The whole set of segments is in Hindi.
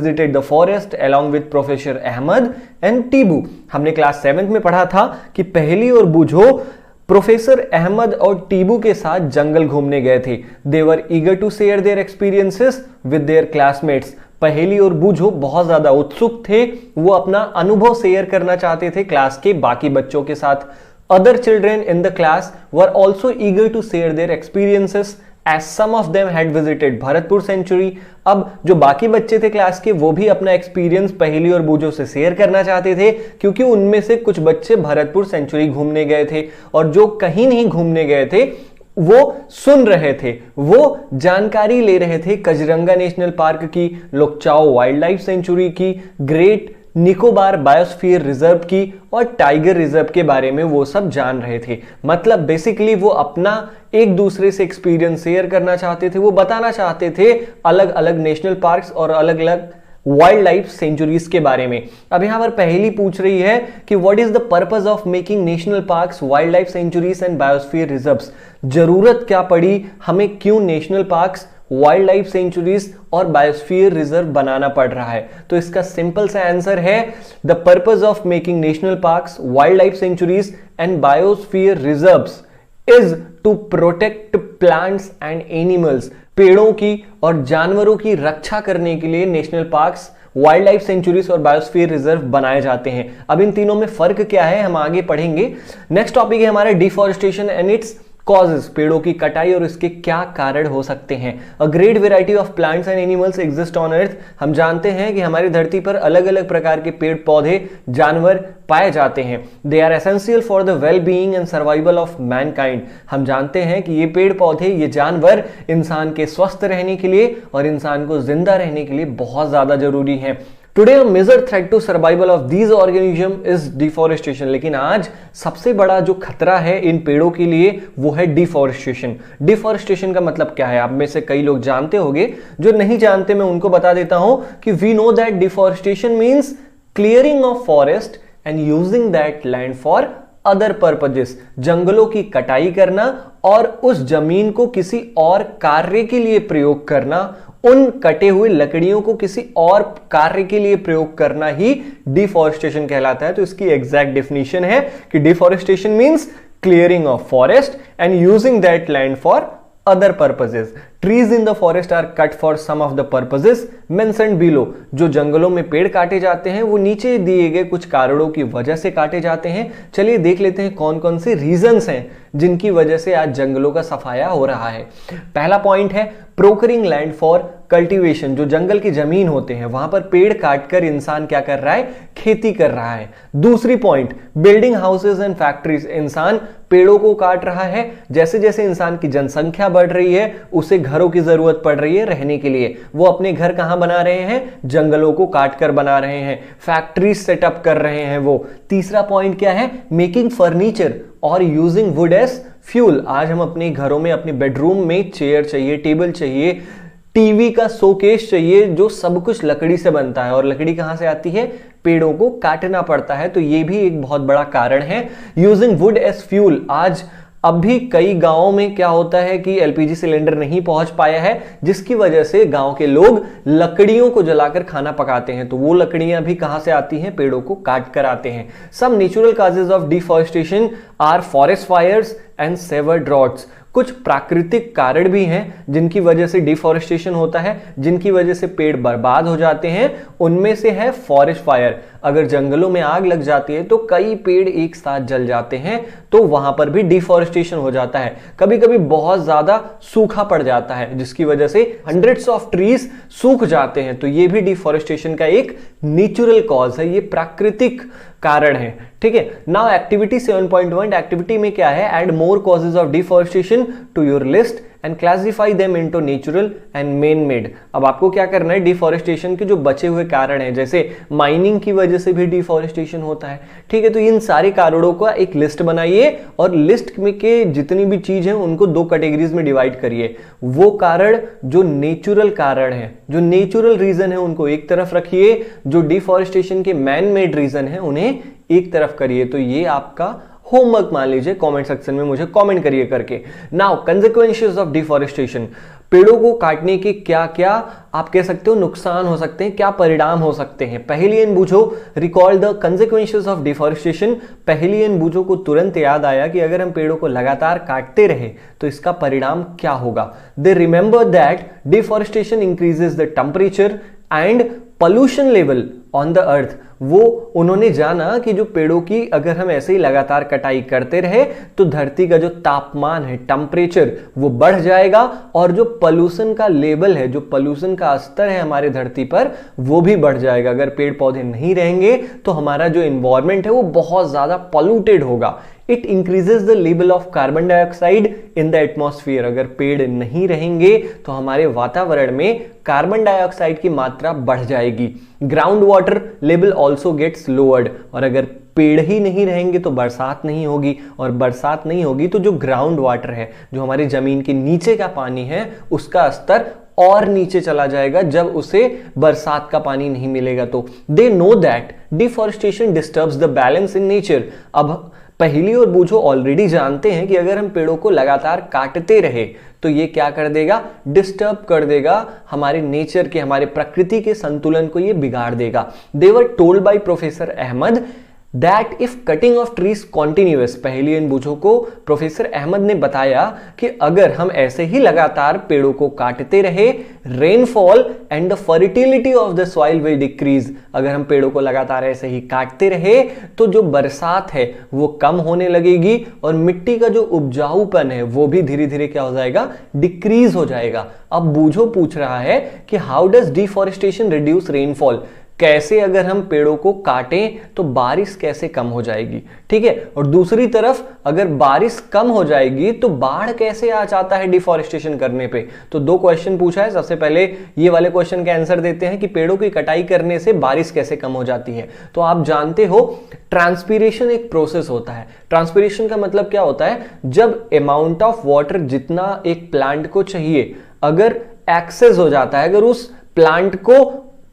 visited the forest along with Professor Ahmed and Tibu। हमने क्लास 7th में पढ़ा था कि पहेली और बूझो प्रोफेसर अहमद और टीबू के साथ जंगल घूमने गए थे। They were eager to share their experiences with their classmates. Paheli और बूझो बहुत ज्यादा उत्सुक थे, वो अपना अनुभव शेयर करना चाहते थे क्लास के बाकी बच्चों के साथ। Other children in the class were also eager to share their experiences as some of them had visited Bharatpur sanctuary. अब जो बाकी बच्चे थे क्लास के वो भी अपना एक्सपीरियंस पहेली और बूझो से शेयर करना चाहते थे, क्योंकि उनमें से कुछ बच्चे भरतपुर सेंचुरी घूमने गए थे और जो कहीं नहीं घूमने गए थे वो सुन रहे थे, वो जानकारी ले रहे थे कजरंगा नेशनल पार्क की, लोकचाओ वाइल्ड लाइफ सेंचुरी की, ग्रेट निकोबार बायोस्फीयर रिजर्व की और टाइगर रिजर्व के बारे में वो सब जान रहे थे। मतलब बेसिकली वो अपना एक दूसरे से एक्सपीरियंस शेयर करना चाहते थे, वो बताना चाहते थे अलग अलग नेशनल पार्क्स और अलग अलग वाइल्ड लाइफ सेंचुरीज के बारे में। अब यहां पर पहेली पूछ रही है कि what is the purpose of making national parks, wild life sanctuaries and biosphere reserves. जरूरत क्या पड़ी, हमें क्यों national parks, wild life sanctuaries और बायोस्फीयर रिजर्व बनाना पड़ रहा है। तो इसका सिंपल सा आंसर है the purpose of making national parks, wild life sanctuaries and biosphere reserves is to protect plants and animals. पेड़ों की और जानवरों की रक्षा करने के लिए national parks, wild life sanctuaries और बायोस्फीयर रिजर्व बनाए जाते हैं। अब इन तीनों में फर्क क्या है हम आगे पढ़ेंगे। नेक्स्ट टॉपिक है हमारा डिफॉरेस्टेशन एंड इट्स कॉजेस। पेड़ों की कटाई और इसके क्या कारण हो सकते हैं। A great variety of plants and animals exist on earth. हम जानते हैं कि हमारी धरती पर अलग अलग प्रकार के पेड़ पौधे जानवर पाए जाते हैं। They are essential for the well being and survival of mankind. हम जानते हैं कि ये पेड़ पौधे, ये जानवर इंसान के स्वस्थ रहने के लिए और इंसान को जिंदा रहने के लिए बहुत ज्यादा जरूरी है। Today a major threat to survival of these organism is deforestation. लेकिन आज सबसे बड़ा जो खतरा है इन पेड़ों के लिए वो है डिफॉरेस्टेशन। डिफॉरेस्टेशन का मतलब क्या है, आप में से कई लोग जानते होंगे, जो नहीं जानते मैं उनको बता देता हूं कि we know that deforestation means clearing of forest and using that land for other purposes. जंगलों की कटाई करना और उस जमीन को किसी और कार्य के लिए प्रयोग करना, उन कटे हुए लकड़ियों को किसी और कार्य के लिए प्रयोग करना ही डिफॉरेस्टेशन कहलाता है। तो इसकी एग्जैक्ट डेफिनेशन है कि deforestation means clearing of forest and using that land for other purposes. Trees in the forest are cut for some of the purposes mentioned below. जो जंगलों में पेड़ काटे जाते हैं वो नीचे दिए गए कुछ कारणों की वजह से काटे जाते हैं। चलिए देख लेते हैं कौन कौन से रीजंस हैं जिनकी वजह से आज जंगलों का सफाया हो रहा है। पहला पॉइंट है प्रोकरिंग लैंड फॉर कल्टीवेशन। जो जंगल की जमीन होते हैं वहां पर पेड़ काटकर इंसान क्या कर रहा है, खेती कर रहा है। दूसरी point building houses and factories. इंसान पेड़ों को काट रहा है, जैसे जैसे इंसान की जनसंख्या बढ़ रही है उसे घरों की जरूरत पड़ रही है रहने के लिए। वो अपने घर कहां बना रहे हैं, जंगलों को काटकर बना रहे हैं, फैक्ट्रीज सेटअप कर रहे हैं वो। तीसरा पॉइंट क्या है, मेकिंग फर्नीचर और यूजिंग वुड एज फ्यूल। आज हम अपने घरों में, अपने बेडरूम में चेयर चाहिए, टेबल चाहिए, टीवी का शोकेस चाहिए, जो सब कुछ लकड़ी से बनता है। और लकड़ी कहां से आती है, पेड़ों को काटना पड़ता है। तो ये भी एक बहुत बड़ा कारण है। Using wood as fuel. आज अब भी कई गांवों में क्या होता है कि एलपीजी सिलेंडर नहीं पहुंच पाया है, जिसकी वजह से गांव के लोग लकड़ियों को जलाकर खाना पकाते हैं। तो वो लकड़ियां भी कहां से आती हैं, पेड़ों को काट कर आते हैं। Some natural causes of deforestation are forest fires and severe droughts. कुछ प्राकृतिक कारण भी हैं जिनकी वजह से डिफॉरेस्टेशन होता है, जिनकी वजह से पेड़ बर्बाद हो जाते हैं। उनमें से है फॉरेस्ट फायर। अगर जंगलों में आग लग जाती है तो कई पेड़ एक साथ जल जाते हैं, तो वहां पर भी डिफॉरेस्टेशन हो जाता है। कभी कभी बहुत ज्यादा सूखा पड़ जाता है जिसकी वजह से हंड्रेड्स ऑफ ट्रीज सूख जाते हैं। तो ये भी डिफॉरेस्टेशन का एक नेचुरल कॉज है, ये प्राकृतिक कारण है। ठीक है, नाउ एक्टिविटी 7.1 एक्टिविटी में क्या है, add more causes of deforestation to your list and classify them into natural and man made. अब आपको क्या करना है, डिफॉरेस्टेशन के जो बचे हुए कारण हैं, जैसे माइनिंग की वजह से भी डिफॉरेस्टेशन होता है। ठीक है, तो इन सारे कारणों का एक लिस्ट बनाइए और लिस्ट में के जितनी भी चीज है उनको दो कैटेगरीज में डिवाइड करिए। वो कारण जो नेचुरल कारण है, जो नेचुरल रीजन है, उनको एक तरफ रखिए। जो डिफॉरेस्टेशन के मैन मेड रीजन है उन्हें एक तरफ करिए। तो ये आपका होमवर्क मान लीजिए, कमेंट सेक्शन में मुझे कमेंट करिए करके। Now consequences of deforestation. पेड़ों को काटने के क्या क्या आप कह सकते हो नुकसान हो सकते हैं, क्या परिणाम हो सकते हैं। पहली इन बूझो, recall the consequences of deforestation. पहली इन बूझो को तुरंत याद आया कि अगर हम पेड़ों को लगातार काटते रहे तो इसका परिणाम क्या होगा। They remember that deforestation increases the temperature and pollution level on the अर्थ। वो उन्होंने जाना कि जो पेड़ों की अगर हम ऐसे ही लगातार कटाई करते रहे तो धरती का जो तापमान है, टेम्परेचर, वो बढ़ जाएगा और जो पोल्यूशन का लेवल है, जो पोल्यूशन का स्तर है हमारे धरती पर, वो भी बढ़ जाएगा। अगर पेड़ पौधे नहीं रहेंगे तो हमारा जो एनवायरमेंट है वो बहुत ज्यादा पॉल्यूटेड होगा। It increases the level of carbon dioxide in the atmosphere. अगर पेड़ नहीं रहेंगे तो हमारे वातावरण में कार्बन डाइऑक्साइड की मात्रा बढ़ जाएगी। Ground water level also gets lowered. और अगर पेड़ ही नहीं रहेंगे तो बरसात नहीं होगी, और बरसात नहीं होगी तो जो ग्राउंड वाटर है, जो हमारी जमीन के नीचे का पानी है, उसका स्तर और नीचे चला जाएगा जब उसे बरसात का पानी नहीं मिलेगा। तो they know that deforestation disturbs the balance in nature. अब पहली और बूझो ऑलरेडी जानते हैं कि अगर हम पेड़ों को लगातार काटते रहे तो ये क्या कर देगा, डिस्टर्ब कर देगा हमारे नेचर के, हमारे प्रकृति के संतुलन को ये बिगाड़ देगा। They were told by professor Ahmed that if cutting of trees continuous. Paheli इन बूझों को प्रोफेसर अहमद ने बताया कि अगर हम ऐसे ही लगातार पेड़ों को काटते रहे, rainfall and the fertility of the soil will decrease. अगर हम पेड़ों को लगातार ऐसे ही काटते रहे तो जो बरसात है वो कम होने लगेगी और मिट्टी का जो उपजाऊपन है वो भी धीरे धीरे क्या हो जाएगा, डिक्रीज हो जाएगा। अब बूझो पूछ रहा है कि how does deforestation reduce rainfall. कैसे अगर हम पेड़ों को काटें तो बारिश कैसे कम हो जाएगी, ठीक है। और दूसरी तरफ अगर बारिश कम हो जाएगी तो बाढ़ कैसे आ जाता है डिफॉरेस्टेशन करने पे। तो दो क्वेश्चन पूछा है। सबसे पहले ये वाले क्वेश्चन का आंसर देते हैं कि पेड़ों की कटाई करने से बारिश कैसे कम हो जाती है। तो आप जानते हो ट्रांसपीरेशन एक प्रोसेस होता है। ट्रांसपीरेशन का मतलब क्या होता है, जब अमाउंट ऑफ वाटर जितना एक प्लांट को चाहिए अगर एक्सेस हो जाता है, अगर उस प्लांट को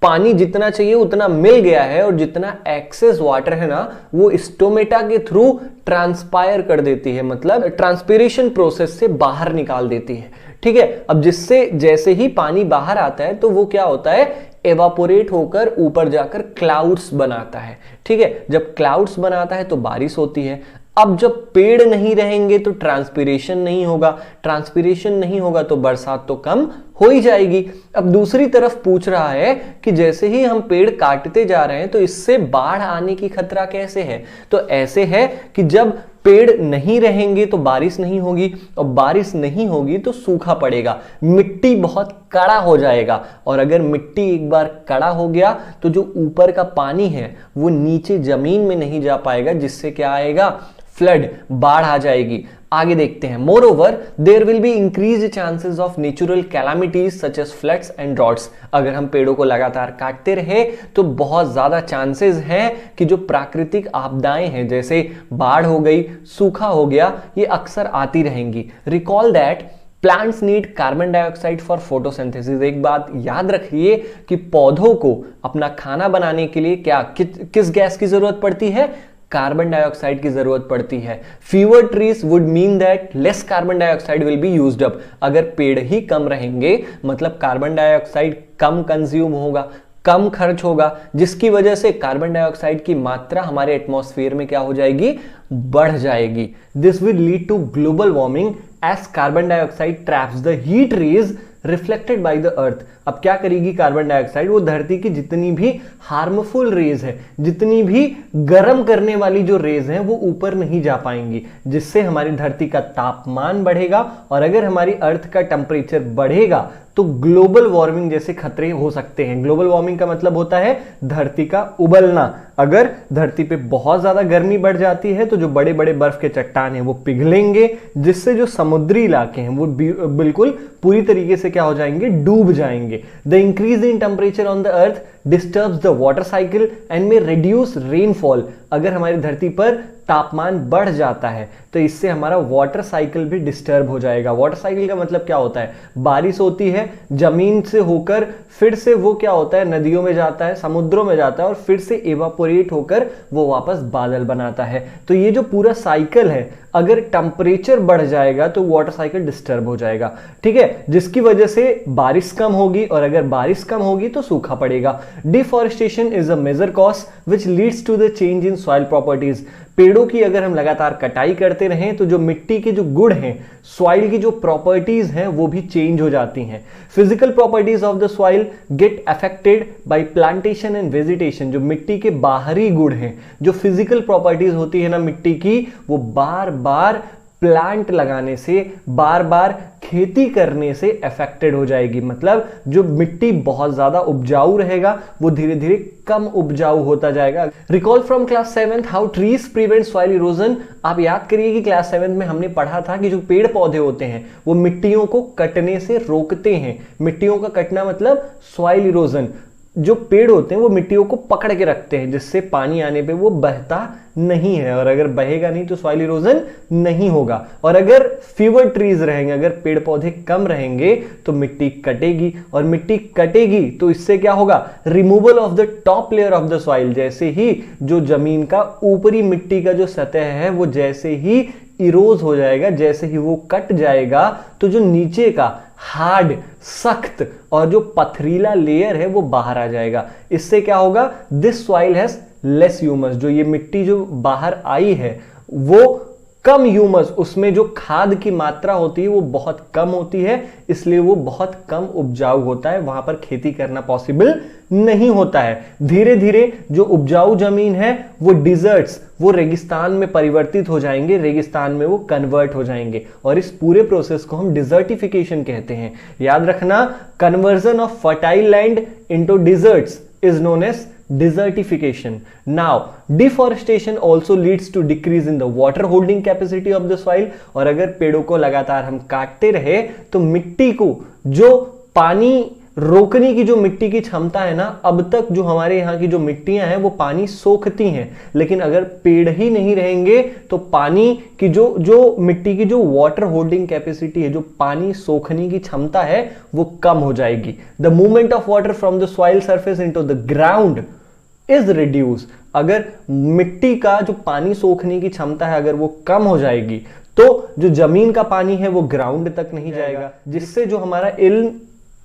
पानी जितना चाहिए उतना मिल गया है और जितना एक्सेस वाटर है ना वो स्टोमेटा के थ्रू ट्रांसपायर कर देती है, मतलब ट्रांसपीरेशन प्रोसेस से बाहर निकाल देती है, ठीक है। अब जिससे जैसे ही पानी बाहर आता है तो वो क्या होता है, एवापोरेट होकर ऊपर जाकर क्लाउड्स बनाता है, ठीक है। जब क्लाउड्स बनाता है तो बारिश होती है। अब जब पेड़ नहीं रहेंगे तो ट्रांसपीरेशन नहीं होगा, ट्रांसपीरेशन नहीं होगा तो बरसात तो कम हो ही जाएगी। अब दूसरी तरफ पूछ रहा है कि जैसे ही हम पेड़ काटते जा रहे हैं तो इससे बाढ़ आने की खतरा कैसे है। तो ऐसे है कि जब पेड़ नहीं रहेंगे तो बारिश नहीं होगी और बारिश नहीं होगी तो सूखा पड़ेगा, मिट्टी बहुत कड़ा हो जाएगा और अगर मिट्टी एक बार कड़ा हो गया तो जो ऊपर का पानी है वो नीचे जमीन में नहीं जा पाएगा, जिससे क्या आएगा, फ्लड, बाढ़ आ जाएगी। आगे देखते हैं। Moreover there will be increase chances of natural calamities such as floods and droughts. अगर हम पेड़ों को लगातार काटते रहे तो बहुत ज्यादा चांसेस हैं कि जो प्राकृतिक आपदाएं हैं जैसे बाढ़ हो गई, सूखा हो गया, ये अक्सर आती रहेंगी। Recall that plants need carbon dioxide for photosynthesis. एक बात याद रखिए कि पौधों को अपना खाना बनाने के लिए क्या किस गैस की जरूरत पड़ती है, कार्बन डाइऑक्साइड की जरूरत पड़ती है। Fever trees would mean that less carbon dioxide will be used up. अगर पेड़ ही कम रहेंगे मतलब कार्बन डाइऑक्साइड कम कंज्यूम होगा, कम खर्च होगा, जिसकी वजह से कार्बन डाइऑक्साइड की मात्रा हमारे एटमॉस्फेयर में क्या हो जाएगी, बढ़ जाएगी। This will lead to global warming as carbon dioxide traps the heat rays reflected by the earth. अब क्या करेगी कार्बन डाइऑक्साइड, वो धरती की जितनी भी हार्मफुल रेज है, जितनी भी गर्म करने वाली जो रेज हैं वो ऊपर नहीं जा पाएंगी, जिससे हमारी धरती का तापमान बढ़ेगा और अगर हमारी अर्थ का टेम्परेचर बढ़ेगा तो ग्लोबल वार्मिंग जैसे खतरे हो सकते हैं। ग्लोबल वार्मिंग का मतलब होता है धरती का उबलना। अगर धरती पे बहुत ज्यादा गर्मी बढ़ जाती है तो जो बड़े बड़े बर्फ के चट्टान हैं वो पिघलेंगे, जिससे जो समुद्री इलाके हैं वो बिल्कुल पूरी तरीके से क्या हो जाएंगे, डूब जाएंगे। The increase in temperature on the earth disturbs the water cycle and में रिड्यूस रेनफॉल। अगर हमारी धरती पर तापमान बढ़ जाता है तो इससे हमारा वाटर साइकिल भी डिस्टर्ब हो जाएगा। वाटर साइकिल का मतलब क्या होता है, बारिश होती है, जमीन से होकर फिर से वो क्या होता है, नदियों में जाता है, समुद्रों में जाता है और फिर से इवापोरेट होकर वो वापस बादल बनाता है। तो ये जो पूरा साइकिल है, अगर टेम्परेचर बढ़ जाएगा तो वाटर साइकिल डिस्टर्ब हो जाएगा, ठीक है, जिसकी वजह से बारिश कम होगी और अगर बारिश कम होगी तो सूखा पड़ेगा। Deforestation is a major cause which leads to the change in soil properties. पेड़ों की अगर हम लगातार कटाई करते रहें तो जो मिट्टी के जो गुण हैं, सॉइल की जो प्रॉपर्टीज हैं वो भी चेंज हो जाती हैं। Physical properties of the soil get affected by plantation and vegetation. जो मिट्टी के बाहरी गुण हैं, जो फिजिकल प्रॉपर्टीज होती है ना मिट्टी की, वो बार बार प्लांट लगाने से, बार बार खेती करने से अफेक्टेड हो जाएगी। मतलब जो मिट्टी बहुत ज्यादा उपजाऊ रहेगा वो धीरे धीरे कम उपजाऊ होता जाएगा। Recall from class 7 how trees prevent soil erosion. आप याद करिए कि क्लास 7 में हमने पढ़ा था कि जो पेड़ पौधे होते हैं वो मिट्टियों को कटने से रोकते हैं। मिट्टियों का कटना मतलब सॉइल इरोजन। जो पेड़ होते हैं वो मिट्टियों को पकड़ के रखते हैं जिससे पानी आने पे वो बहता नहीं है, और अगर बहेगा नहीं तो सॉइल इरोजन नहीं होगा। और अगर फीवर ट्रीज रहेंगे, अगर पेड़ पौधे कम रहेंगे तो मिट्टी कटेगी, और मिट्टी कटेगी तो इससे क्या होगा, removal of the top layer of the soil. जैसे ही जो जमीन का ऊपरी मिट्टी का जो सतह है वो जैसे ही इरोज हो जाएगा, जैसे ही वो कट जाएगा तो जो नीचे का हार्ड, सख्त और जो पथरीला लेयर है वो बाहर आ जाएगा। इससे क्या होगा, this soil has less humus. जो ये मिट्टी जो बाहर आई है वो कम ह्यूमस, उसमें जो खाद की मात्रा होती है वो बहुत कम होती है, इसलिए वो बहुत कम उपजाऊ होता है, वहां पर खेती करना पॉसिबल नहीं होता है। धीरे धीरे जो उपजाऊ जमीन है वो डिजर्ट्स, वो रेगिस्तान में परिवर्तित हो जाएंगे, रेगिस्तान में वो कन्वर्ट हो जाएंगे, और इस पूरे प्रोसेस को हम डिजर्टिफिकेशन कहते हैं। याद रखना, conversion of fertile land into deserts is known as desertification. Now, deforestation also leads to decrease in the water holding capacity of the soil. और अगर पेड़ों को लगातार हम काटते रहे तो मिट्टी को जो पानी रोकने की जो मिट्टी की क्षमता है ना, अब तक जो हमारे यहाँ की जो मिट्टियां हैं वो पानी सोखती हैं, लेकिन अगर पेड़ ही नहीं रहेंगे तो पानी की जो मिट्टी की जो वाटर होल्डिंग कैपेसिटी है, जो पानी सोखने की क्षमता है वो कम हो जाएगी। The movement of water from the soil surface into the ground is reduce. अगर मिट्टी का जो पानी सोखने की क्षमता है अगर वो कम हो जाएगी तो जो जमीन का पानी है वो ग्राउंड तक नहीं जाएगा, जिससे जो हमारा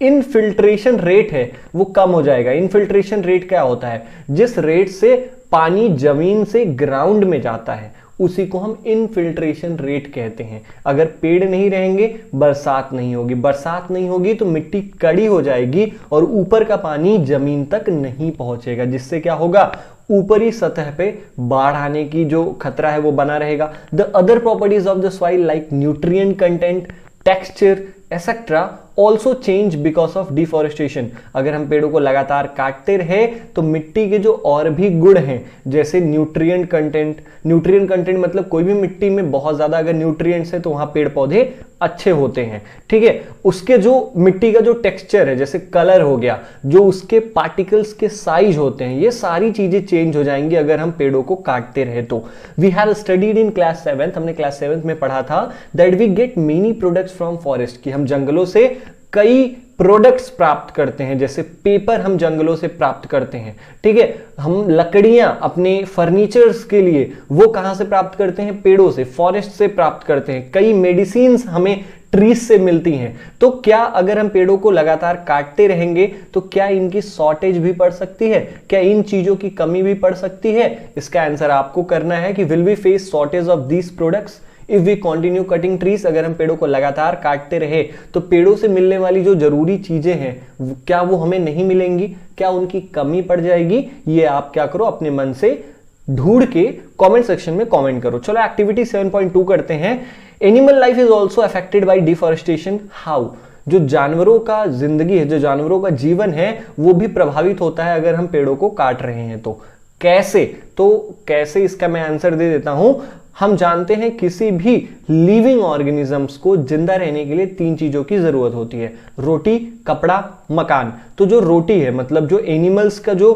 इनफिल्ट्रेशन रेट है वो कम हो जाएगा। इनफिल्ट्रेशन रेट क्या होता है, जिस रेट से पानी जमीन से ग्राउंड में जाता है उसी को हम इनफिल्ट्रेशन रेट कहते हैं। अगर पेड़ नहीं रहेंगे बरसात नहीं होगी, बरसात नहीं होगी तो मिट्टी कड़ी हो जाएगी और ऊपर का पानी जमीन तक नहीं पहुंचेगा, जिससे क्या होगा, ऊपरी सतह पे बाढ़ आने की जो खतरा है वो बना रहेगा। The other properties of the soil like nutrient content, texture etcetera also change because of deforestation. अगर हम पेड़ों को लगातार काटते रहे तो मिट्टी के जो और भी गुण हैं, जैसे न्यूट्रिएंट कंटेंट मतलब कोई भी मिट्टी में बहुत ज्यादा अगर न्यूट्रिएंट्स है तो वहां पेड़ पौधे अच्छे होते हैं, ठीक है। उसके जो मिट्टी का जो टेक्सचर है, जैसे कलर हो गया, जो उसके पार्टिकल्स के साइज होते हैं, ये सारी चीजें चेंज हो जाएंगी अगर हम पेड़ों को काटते रहे तो। We have studied in class 7, हमने क्लास 7 में पढ़ा था that we get many products from forest, कि हम जंगलों से कई प्रोडक्ट्स प्राप्त करते हैं। जैसे पेपर हम जंगलों से प्राप्त करते हैं, ठीक है। हम लकड़ियां अपने फर्नीचर्स के लिए वो कहां से प्राप्त करते हैं, पेड़ों से, फॉरेस्ट से प्राप्त करते हैं। कई मेडिसिन्स हमें ट्रीज से मिलती हैं। तो क्या अगर हम पेड़ों को लगातार काटते रहेंगे तो क्या इनकी शॉर्टेज भी पड़ सकती है, क्या इन चीजों की कमी भी पड़ सकती है? इसका आंसर आपको करना है कि will we face shortage of these products if we continue cutting trees. अगर हम पेड़ों को लगातार काटते रहे तो पेड़ों से मिलने वाली जो जरूरी चीजें हैं क्या वो हमें नहीं मिलेंगी, क्या उनकी कमी पड़ जाएगी? ये आप क्या करो, अपने मन से ढूंढ के कमेंट सेक्शन में कमेंट करो। चलो एक्टिविटी 7.2 करते हैं। Animal life is also affected by deforestation. How? जो जानवरों का जिंदगी है, जो जानवरों का जीवन है वो भी प्रभावित होता है अगर हम पेड़ों को काट रहे हैं तो। कैसे? तो कैसे इसका मैं आंसर दे देता हूं। हम जानते हैं किसी भी लिविंग ऑर्गेनिजम्स को जिंदा रहने के लिए 3 चीजों की जरूरत होती है, रोटी, कपड़ा, मकान। तो जो रोटी है मतलब जो एनिमल्स का जो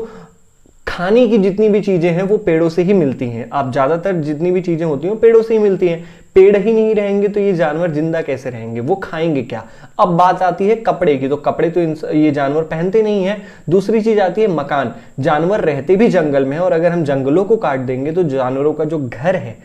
खाने की जितनी भी चीजें हैं वो पेड़ों से ही मिलती हैं। आप ज्यादातर जितनी भी चीजें होती हैं पेड़ों से ही मिलती हैं। पेड़ ही नहीं रहेंगे तो ये जानवर जिंदा कैसे रहेंगे, वो खाएंगे क्या? अब बात आती है कपड़े की, तो कपड़े तो ये जानवर पहनते नहीं है। दूसरी चीज आती है मकान। जानवर रहते भी जंगल में है और अगर हम जंगलों को काट देंगे तो जानवरों का जो घर है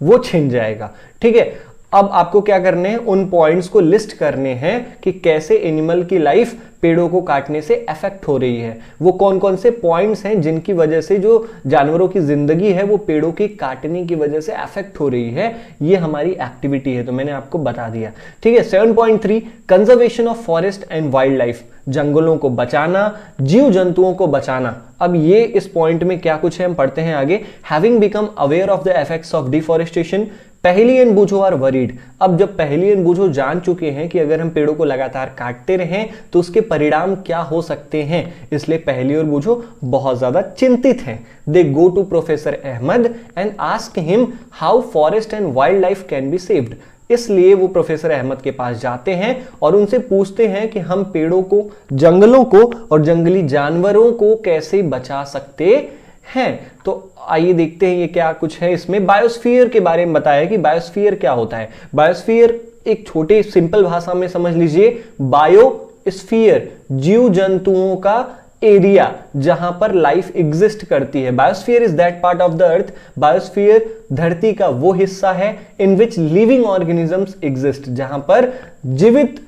वो छिन जाएगा। ठीक है, अब आपको क्या करने हैं, उन पॉइंट्स को लिस्ट करने हैं कि कैसे एनिमल की लाइफ पेड़ों को काटने से अफेक्ट हो रही है। वो कौन कौन से पॉइंट्स हैं जिनकी वजह से जो जानवरों की जिंदगी है वो पेड़ों की काटने की वजह से अफेक्ट हो रही है। ये हमारी एक्टिविटी है, तो मैंने आपको बता दिया। ठीक है, 7.3 conservation of forest and wild life, जंगलों को बचाना, जीव जंतुओं को बचाना। अब ये इस पॉइंट में क्या कुछ है हम पढ़ते हैं आगे। Having become aware of the effects of deforestation, पहेली एंड बूझो आर वरीड। अब जब पहेली एंड बूझो जान चुके हैं कि अगर हम पेड़ों को लगातार काटते रहें तो उसके परिणाम क्या हो सकते हैं, इसलिए पहेली और बूझो बहुत ज्यादा चिंतित हैं। They go to professor Ahmad and ask him how forest and wildlife can be saved. इसलिए वो प्रोफेसर अहमद के पास जाते हैं और उनसे पूछते हैं कि हम पेड़ों को, जंगलों को और जंगली जानवरों को कैसे बचा सकते हैं। तो आइए देखते हैं ये क्या कुछ है। इसमें बायोस्फीयर के बारे में बताया कि बायोस्फीयर क्या होता है। बायोस्फीयर एक छोटे सिंपल भाषा में समझ लीजिए, बायोस्फीयर जीव जंतुओं का एरिया जहां पर लाइफ एग्जिस्ट करती है। Biosphere is that part of the earth, biosphere धरती का वो हिस्सा है इन विच लिविंग ऑर्गेनिजम्स एग्जिस्ट, जहां पर जीवित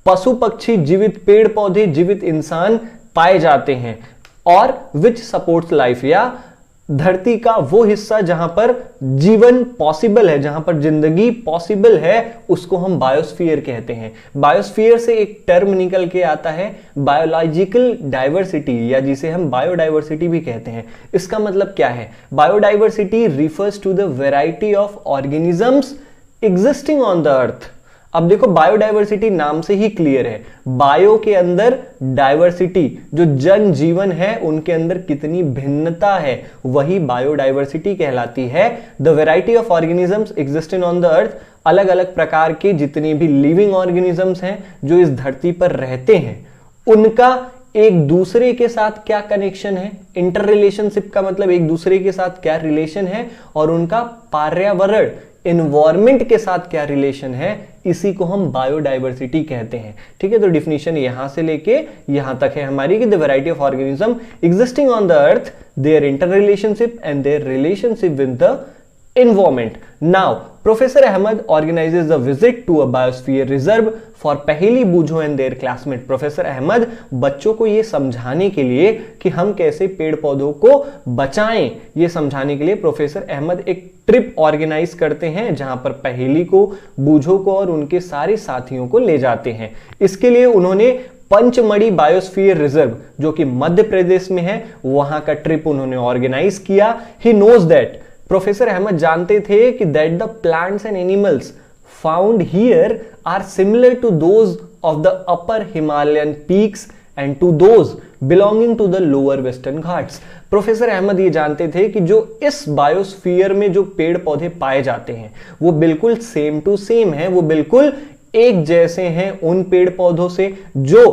पशु पक्षी, जीवित पेड़ पौधे, जीवित इंसान पाए जाते हैं। और विच सपोर्ट्स लाइफ, या धरती का वो हिस्सा जहां पर जीवन पॉसिबल है, जहां पर जिंदगी पॉसिबल है, उसको हम बायोस्फीयर कहते हैं। बायोस्फीयर से एक टर्म निकल के आता है बायोलॉजिकल डाइवर्सिटी, या जिसे हम बायोडाइवर्सिटी भी कहते हैं। इसका मतलब क्या है? Biodiversity refers to the variety of organisms existing on the earth. अब देखो बायोडाइवर्सिटी नाम से ही क्लियर है, बायो के अंदर डाइवर्सिटी, जो जन जीवन है उनके अंदर कितनी भिन्नता है वही बायोडाइवर्सिटी कहलाती है। The variety of organisms existing on the अर्थ, अलग अलग प्रकार के जितने भी लिविंग ऑर्गेनिजम्स हैं जो इस धरती पर रहते हैं, उनका एक दूसरे के साथ क्या कनेक्शन है। इंटर रिलेशनशिप का मतलब एक दूसरे के साथ क्या रिलेशन है, और उनका पर्यावरण एनवायरमेंट के साथ क्या रिलेशन है, इसी को हम बायोडाइवर्सिटी कहते हैं। ठीक है, तो डिफिनीशन यहां से लेके यहां तक है हमारी कि the variety of organism existing on the earth, their interrelationship and their relationship with the environment. Now, Professor Ahmed organizes a visit to a biosphere reserve for पहेली बूझो and their classmate. Professor Ahmad बच्चों को ये समझाने के लिए कि हम कैसे पेड़ पौधों को बचाएं, ये समझाने के लिए प्रोफेसर अहमद एक ट्रिप ऑर्गेनाइज करते हैं जहां पर पहेली को, बूझो को और उनके सारे साथियों को ले जाते हैं। इसके लिए उन्होंने पंचमढ़ी बायोस्फीयर रिजर्व, जो कि मध्य प्रदेश में है, वहां का ट्रिप उन्होंने ऑर्गेनाइज किया। He knows that, professor Ahmad जानते थे कि that the plants and animals found here are similar to those of the upper Himalayan peaks and to those belonging to the lower western Ghats. Professor Ahmad ये जानते थे कि जो इस बायोस्फीयर में जो पेड़ पौधे पाए जाते हैं वो बिल्कुल सेम टू सेम है, वो बिल्कुल एक जैसे हैं उन पेड़ पौधों से जो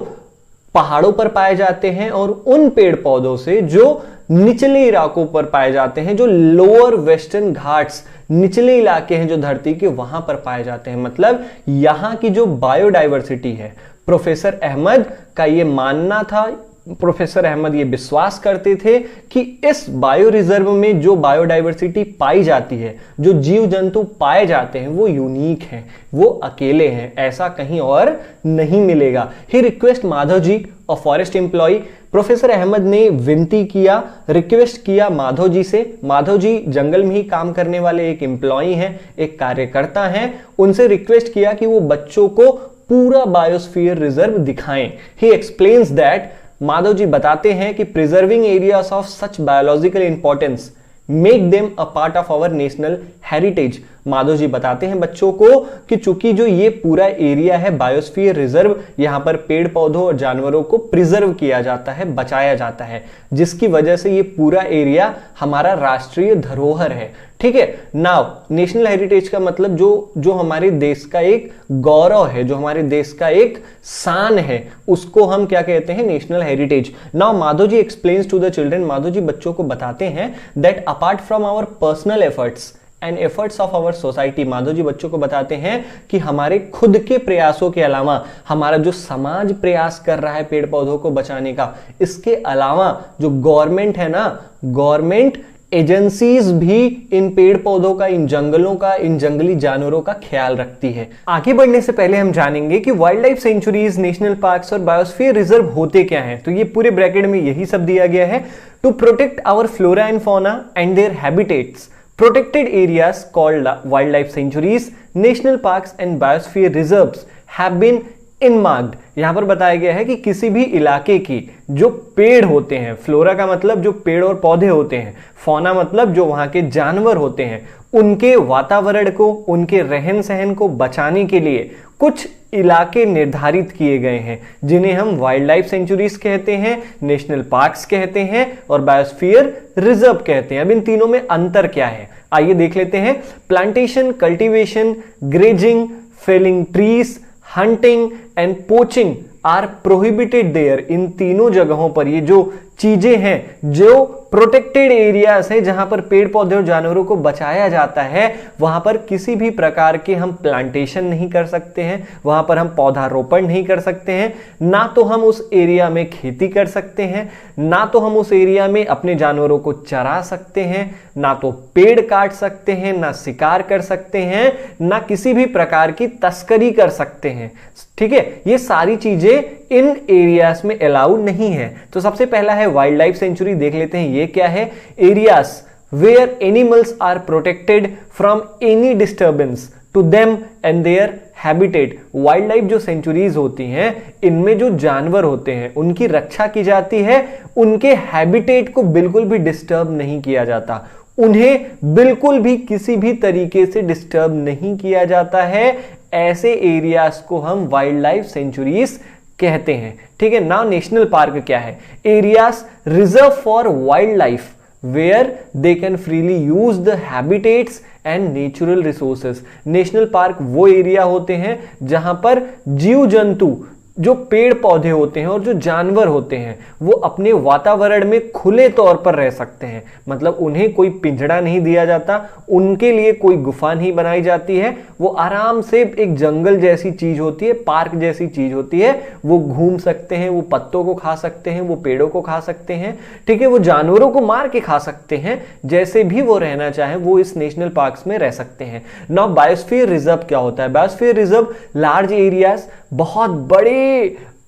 पहाड़ों पर पाए जाते हैं और उन पेड़ पौधों से जो निचले इलाकों पर पाए जाते हैं, जो लोअर वेस्टर्न घाट्स, निचले इलाके हैं जो धरती के, वहां पर पाए जाते हैं। मतलब यहां की जो बायोडाइवर्सिटी है, प्रोफेसर अहमद का ये मानना था, प्रोफेसर अहमद ये विश्वास करते थे कि इस बायो रिजर्व में जो बायोडाइवर्सिटी पाई जाती है, जो जीव जंतु पाए जाते हैं, वो यूनिक हैं, वो अकेले हैं, ऐसा कहीं और नहीं मिलेगा। He request Madhav ji, a forest employ, professor Ahmed ने विनती किया, रिक्वेस्ट किया माधव जी से। माधव जी जंगल में ही काम करने वाले एक एम्प्लॉय हैं, एक कार्यकर्ता हैं, उनसे रिक्वेस्ट किया कि वो बच्चों को पूरा बायोस्फीयर रिजर्व दिखाएं। He explains that, Madhav ji बताते हैं कि preserving areas of such biological importance make them a part of our national heritage. Madhav ji बताते हैं बच्चों को कि चूंकि जो ये पूरा एरिया है बायोस्फीयर रिजर्व, यहां पर पेड़ पौधों और जानवरों को प्रिजर्व किया जाता है, बचाया जाता है, जिसकी वजह से ये पूरा एरिया हमारा राष्ट्रीय धरोहर है। ठीक है। नाउ नेशनल हेरिटेज का मतलब जो हमारे देश का एक गौरव है, जो हमारे देश का एक शान है, उसको हम क्या कहते हैं? National heritage. Now Madhav ji explains to the children, Madhav ji बच्चों को बताते हैं that apart from our personal efforts and efforts of our society, Madhav ji बच्चों को बताते हैं कि हमारे खुद के प्रयासों के अलावा हमारा जो समाज प्रयास कर रहा है पेड़ पौधों को बचाने का, इसके अलावा जो गवर्नमेंट है ना, गवर्नमेंट एजेंसीज भी इन पेड़ पौधों का, इन जंगलों का, इन जंगली जानवरों का ख्याल रखती है। आगे बढ़ने से पहले हम जानेंगे कि wild life sanctuaries, national parks और बायोस्फीयर रिजर्व होते क्या हैं। तो ये पूरे ब्रैकेट में यही सब दिया गया है। To protect our flora and fauna and their habitats, protected areas called wildlife sanctuaries, national parks and biosphere reserves have been earmarked। यहां पर बताया गया है कि किसी भी इलाके की जो पेड़ होते हैं, फ्लोरा का मतलब जो पेड़ और पौधे होते हैं, फौना मतलब जो वहां के जानवर होते हैं, उनके वातावरण को, उनके रहन सहन को बचाने के लिए कुछ इलाके निर्धारित किए गए हैं, जिन्हें हम वाइल्ड लाइफ सेंचुरीज कहते हैं, नेशनल पार्क्स कहते हैं और बायोस्फीयर रिजर्व कहते हैं। अब इन तीनों में अंतर क्या है, आइए देख लेते हैं। Plantation, cultivation, grazing, felling trees, hunting and poaching are prohibited there. इन तीनों जगहों पर ये जो चीजें हैं, जो प्रोटेक्टेड एरियाज है, जहां पर पेड़ पौधे और जानवरों को बचाया जाता है, वहां पर किसी भी प्रकार के हम प्लांटेशन नहीं कर सकते हैं, वहां पर हम पौधारोपण नहीं कर सकते हैं, ना तो हम उस एरिया में खेती कर सकते हैं, ना तो हम उस एरिया में अपने जानवरों को चरा सकते हैं, ना तो पेड़ काट सकते हैं, ना शिकार कर सकते हैं, ना किसी भी प्रकार की तस्करी कर सकते हैं। ठीक है, ये सारी चीजें इन एरियाज में अलाउड नहीं है। तो सबसे पहला है वाइल्ड लाइफ सेंचुरी, देख लेते हैं ये क्या है। Areas where animals are protected from any disturbance to them and their habitat. Wild life जो सेंचुरीज होती हैं, इनमें जो जानवर होते हैं उनकी रक्षा की जाती है, उनके हैबिटेट को बिल्कुल भी डिस्टर्ब नहीं किया जाता, उन्हें बिल्कुल भी किसी भी तरीके से डिस्टर्ब नहीं किया जाता है। ऐसे एरियाज को हम वाइल्ड लाइफ सेंचुरीज कहते हैं। ठीक है। नाउ नेशनल पार्क क्या है? Areas reserve for wild life where they can freely use the habitats and natural resources. National park वो एरिया होते हैं जहां पर जीव जंतु, जो पेड़ पौधे होते हैं और जो जानवर होते हैं, वो अपने वातावरण में खुले तौर पर रह सकते हैं। मतलब उन्हें कोई पिंजड़ा नहीं दिया जाता, उनके लिए कोई गुफा नहीं बनाई जाती है, वो आराम से एक जंगल जैसी चीज होती है, पार्क जैसी चीज होती है, वो घूम सकते हैं, वो पत्तों को खा सकते हैं, वो पेड़ों को खा सकते हैं। ठीक है, वो जानवरों को मार के खा सकते हैं, जैसे भी वो रहना चाहें वो इस नेशनल पार्क्स में रह सकते हैं। नाउ बायोस्फीयर रिजर्व क्या होता है? बायोस्फीयर रिजर्व लार्ज एरियाज, बहुत बड़े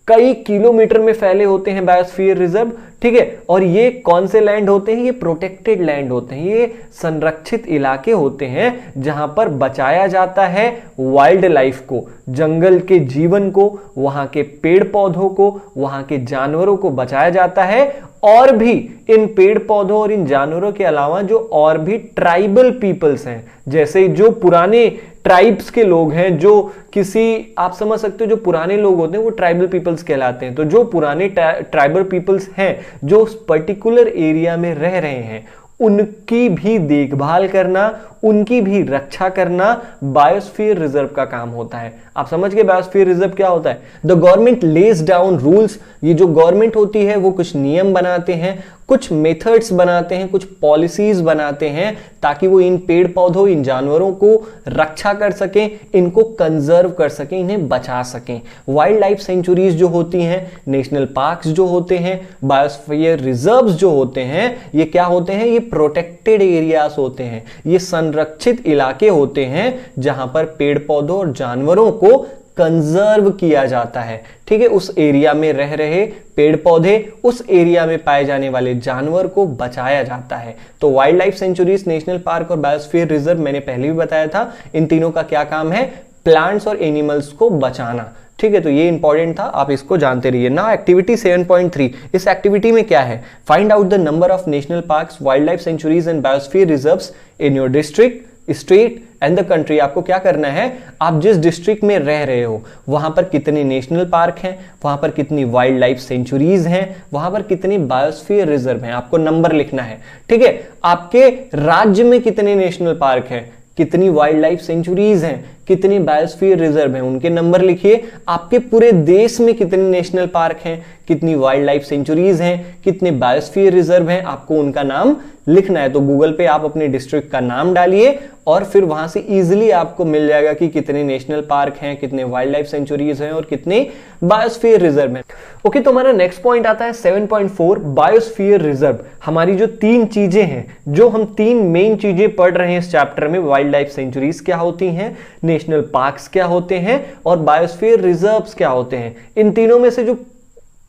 कई किलोमीटर में फैले होते हैं बायोस्फीयर रिजर्व। ठीक है, और ये कौन से लैंड होते हैं? ये प्रोटेक्टेड लैंड होते हैं, ये संरक्षित इलाके होते हैं जहां पर बचाया जाता है वाइल्ड लाइफ को, जंगल के जीवन को, वहां के पेड़ पौधों को, वहां के जानवरों को बचाया जाता है। और भी इन पेड़ पौधों और इन जानवरों के अलावा जो और भी ट्राइबल पीपल्स हैं, जैसे जो पुराने ट्राइब्स के लोग हैं, जो किसी, आप समझ सकते हो, जो पुराने लोग होते हैं वो ट्राइबल पीपल्स कहलाते हैं। तो जो पुराने ट्राइबल पीपल्स हैं जो उस पर्टिकुलर एरिया में रह रहे हैं, उनकी भी देखभाल करना, उनकी भी रक्षा करना बायोस्फीयर रिजर्व का काम होता है। आप समझ गए बायोस्फीयर रिजर्व क्या होता है? The government lays down rules. ये जो गवर्नमेंट होती है वो कुछ नियम बनाते हैं, कुछ मेथड्स बनाते हैं, कुछ पॉलिसीज बनाते हैं, ताकि वो इन पेड़ पौधों, इन जानवरों को रक्षा कर सकें, इनको कंजर्व कर सकें, इन्हें बचा सकें। वाइल्ड लाइफ सेंचुरीज जो होती हैं, नेशनल पार्क्स जो होते हैं, बायोस्फीयर रिजर्व्स जो होते हैं, ये क्या होते हैं? ये प्रोटेक्टेड एरियाज होते हैं, ये संरक्षित इलाके होते हैं जहां पर पेड़ पौधों और जानवरों को कंजर्व किया जाता है। ठीक है, उस एरिया में रह रहे पेड़ पौधे, उस एरिया में पाए जाने वाले जानवर को बचाया जाता है। तो wild life sanctuaries, national park और बायोस्फीयर रिजर्व मैंने पहले भी बताया था, इन तीनों का क्या काम है? प्लांट्स और एनिमल्स को बचाना। ठीक है, तो ये इंपॉर्टेंट था, आप इसको जानते रहिए। नाउ एक्टिविटी 7.3, इस एक्टिविटी में क्या है? Find out the number of national parks, wild life sanctuaries and biosphere reserves in your district, state and the country. आपको क्या करना है, आप जिस डिस्ट्रिक्ट में रह रहे हो वहां पर कितने नेशनल पार्क हैं, वहां पर कितनी वाइल्ड लाइफ सेंचुरीज हैं, वहां पर कितनी बायोस्फीयर रिजर्व हैं, आपको नंबर लिखना है। ठीक है, आपके राज्य में कितने नेशनल पार्क हैं, कितनी वाइल्ड लाइफ सेंचुरीज हैं, कितनी बायोस्फीयर रिजर्व हैं, उनके नंबर लिखिए। आपके पूरे देश में कितने नेशनल पार्क हैं, कितनी वाइल्ड लाइफ सेंचुरीज हैं, कितने बायोस्फीयर रिजर्व हैं, आपको उनका नाम लिखना है। तो गूगल पे आप अपने डिस्ट्रिक्ट का नाम डालिए और फिर वहां से इजीली आपको मिल जाएगा कि कितने नेशनल पार्क हैं, कितने वाइल्ड लाइफ सेंचुरीज हैं और कितने बायोस्फीयर रिजर्व हैं। ओके, तो हमारा नेक्स्ट पॉइंट आता है 7.4 बायोस्फीयर रिजर्व। हमारी जो 3 चीजें हैं, जो हम 3 मेन चीजें पढ़ रहे हैं इस चैप्टर में, वाइल्ड लाइफ सेंचुरीज क्या होती हैं, नेशनल पार्क्स क्या होते हैं और बायोस्फीयर रिजर्व्स क्या होते हैं। इन तीनों में से जो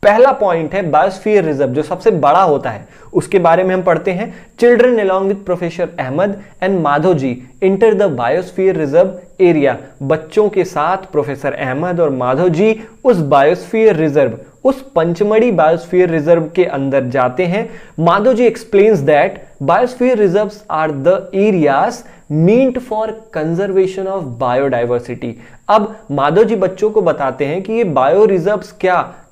पहला पॉइंट है बायोस्फीयर रिजर्व, जो सबसे बड़ा होता है, उसके बारे में हम पढ़ते हैं। Children along with professor Ahmad and Madhav ji enter the biosphere reserve area. बच्चों के साथ प्रोफेसर अहमद और माधव जी उस बायोस्फीयर रिजर्व, उस पंचमढ़ी बायोस्फीयर रिजर्व के अंदर जाते हैं। Madhav ji explains that biosphere reserves are the areas meant for conservation of biodiversity. अब माधव जी बच्चों को बताते हैं कि ये बायो रिजर्व्स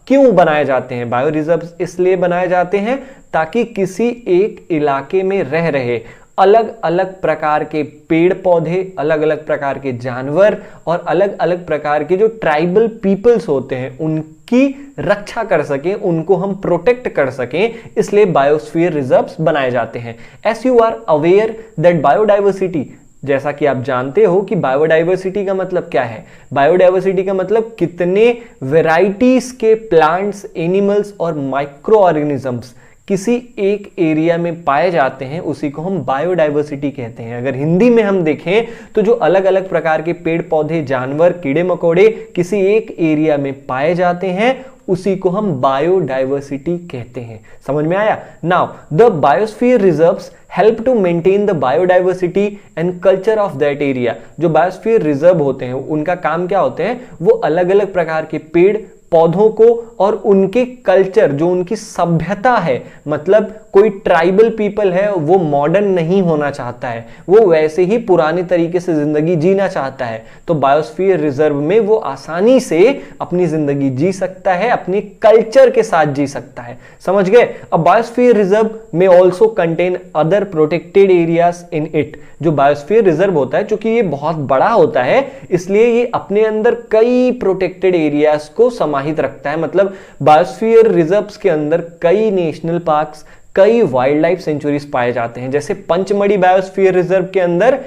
क्यों बनाए जाते हैं। बायो रिजर्व्स इसलिए बनाए जाते हैं ताकि किसी एक इलाके में रह रहे अलग अलग प्रकार के पेड़ पौधे, अलग अलग प्रकार के जानवर और अलग अलग प्रकार के जो ट्राइबल पीपल्स होते हैं उनकी रक्षा कर सकें, उनको हम प्रोटेक्ट कर सकें, इसलिए बायोस्फीयर रिजर्व्स बनाए जाते हैं। As you are aware that biodiversity, जैसा कि आप जानते हो कि बायोडाइवर्सिटी का मतलब क्या है। बायोडाइवर्सिटी का मतलब कितने वैरायटीज के प्लांट्स, एनिमल्स और माइक्रो ऑर्गेनिजम्स किसी एक एरिया में पाए जाते हैं, उसी को हम बायोडाइवर्सिटी कहते हैं। अगर हिंदी में हम देखें तो जो अलग अलग प्रकार के पेड़ पौधे, जानवर, कीड़े मकोड़े किसी एक एरिया में पाए जाते हैं, उसी को हम बायोडाइवर्सिटी कहते हैं। समझ में आया? Now the biosphere reserves help to maintain the biodiversity and culture of that area. जो बायोस्फीयर रिजर्व होते हैं उनका काम क्या होते हैं, वो अलग अलग प्रकार के पेड़ पौधों को और उनके कल्चर, जो उनकी सभ्यता है, मतलब कोई ट्राइबल पीपल है वो मॉडर्न नहीं होना चाहता है, वो वैसे ही पुराने तरीके से जिंदगी जीना चाहता है, तो बायोस्फीयर रिजर्व में वो आसानी से अपनी जिंदगी जी सकता है, अपने कल्चर के साथ जी सकता है। समझ गए? अब बायोस्फीयर रिजर्व में also contain other protected areas in it. जो बायोस्फीयर रिजर्व होता है, चूंकि ये बहुत बड़ा होता है, इसलिए ये अपने अंदर कई प्रोटेक्टेड एरियाज को समाहित रखता है। मतलब बायोस्फीयर रिजर्व्स के अंदर कई नेशनल पार्क्स, कई वाइल्ड लाइफ सेंचुरीज पाए जाते हैं। जैसे पंचमढ़ी बायोस्फीयर रिजर्व के अंदर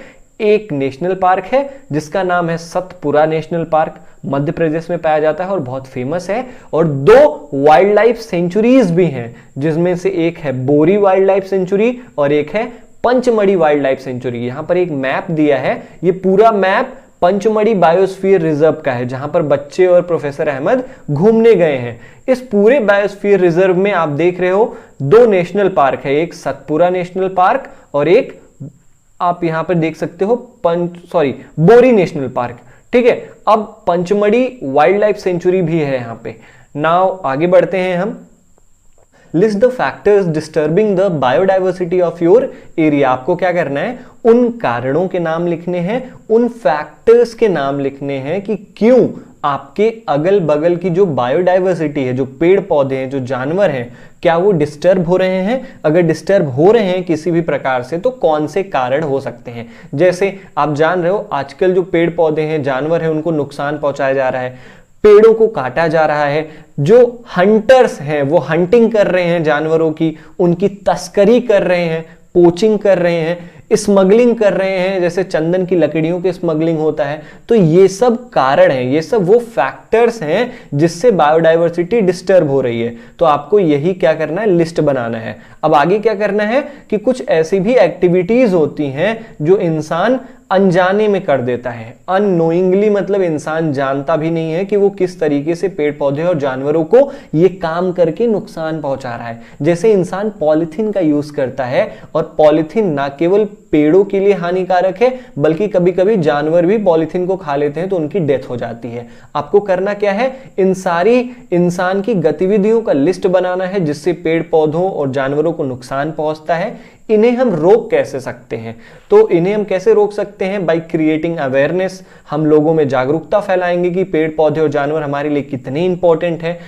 एक नेशनल पार्क है जिसका नाम है सतपुरा नेशनल पार्क, मध्य प्रदेश में पाया जाता है और बहुत फेमस है। और 2 वाइल्ड लाइफ सेंचुरीज भी हैं, जिसमें से एक है बोरी वाइल्ड लाइफ सेंचुरी और एक है पंचमढ़ी वाइल्ड लाइफ सेंचुरी। यहां पर एक मैप दिया है, ये पूरा मैप पंचमढ़ी बायोस्फीयर रिजर्व का है, जहां पर बच्चे और प्रोफेसर अहमद घूमने गए हैं। इस पूरे बायोस्फीयर रिजर्व में आप देख रहे हो 2 नेशनल पार्क है, एक सतपुरा नेशनल पार्क और एक आप यहां पर देख सकते हो बोरी नेशनल पार्क। ठीक है, अब पंचमढ़ी वाइल्ड लाइफ सेंचुरी भी है यहां पे। नाउ आगे बढ़ते हैं हम। List the factors disturbing the biodiversity of your area. आपको क्या करना है, उन कारणों के नाम लिखने हैं, उन फैक्टर्स के नाम लिखने हैं कि क्यों आपके अगल बगल की जो बायोडाइवर्सिटी है, जो पेड़ पौधे हैं, जो जानवर हैं, क्या वो डिस्टर्ब हो रहे हैं। अगर डिस्टर्ब हो रहे हैं किसी भी प्रकार से तो कौन से कारण हो सकते हैं। जैसे आप जान रहे हो आजकल जो पेड़ पौधे हैं, जानवर हैं, उनको नुकसान पहुंचाया जा रहा है, पेड़ों को काटा जा रहा है। जो हंटर्स हैं वो हंटिंग कर रहे हैं जानवरों की, उनकी तस्करी कर रहे हैं, पोचिंग कर रहे हैं, स्मगलिंग कर रहे हैं, जैसे चंदन की लकड़ियों की स्मगलिंग होता है। तो ये सब कारण हैं, ये सब वो फैक्टर्स हैं जिससे बायोडाइवर्सिटी डिस्टर्ब हो रही है। तो आपको यही क्या करना है, लिस्ट बनाना है। अब आगे क्या करना है कि कुछ ऐसी भी एक्टिविटीज होती हैं जो इंसान अनजाने में कर देता है। अननोइंगली मतलब इंसान जानता भी नहीं है कि वो किस तरीके से पेड़ पौधे और जानवरों को ये काम करके नुकसान पहुंचा रहा है। जैसे इंसान पॉलिथीन का यूज करता है, और पॉलिथीन ना केवल पेड़ों के लिए हानिकारक है, बल्कि कभी कभी जानवर भी पॉलीथीन को खा लेते हैं तो उनकी डेथ हो जाती है। आपको करना क्या है, इन सारी इंसान की गतिविधियों का लिस्ट बनाना है जिससे पेड़ पौधों और जानवरों को नुकसान पहुंचता है। इन्हें हम रोक कैसे सकते हैं, तो इन्हें हम कैसे रोक सकते हैं, बाय क्रिएटिंग अवेयरनेस। हम लोगों में जागरूकता फैलाएंगे कि पेड़ पौधे और जानवर हमारे लिए कितने इंपॉर्टेंट है।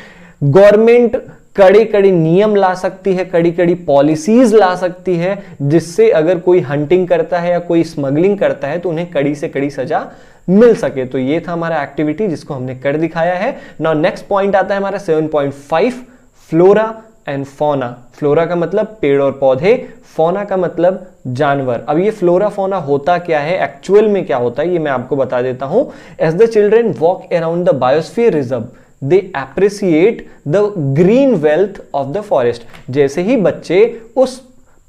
गवर्नमेंट कड़े कड़े नियम ला सकती है, कड़ी कड़ी पॉलिसीज ला सकती है, जिससे अगर कोई हंटिंग करता है या कोई स्मगलिंग करता है तो उन्हें कड़ी से कड़ी सजा मिल सके। तो ये था हमारा एक्टिविटी जिसको हमने कर दिखाया है। नाउ नेक्स्ट पॉइंट आता है हमारा 7.5, फ्लोरा एंड फौना। फ्लोरा का मतलब पेड़ और पौधे, फौना का मतलब जानवर। अब ये फ्लोरा फौना होता क्या है, एक्चुअल में क्या होता है, ये मैं आपको बता देता हूं। As the children walk around the biosphere reserve they appreciate the green wealth of the forest. जैसे ही बच्चे उस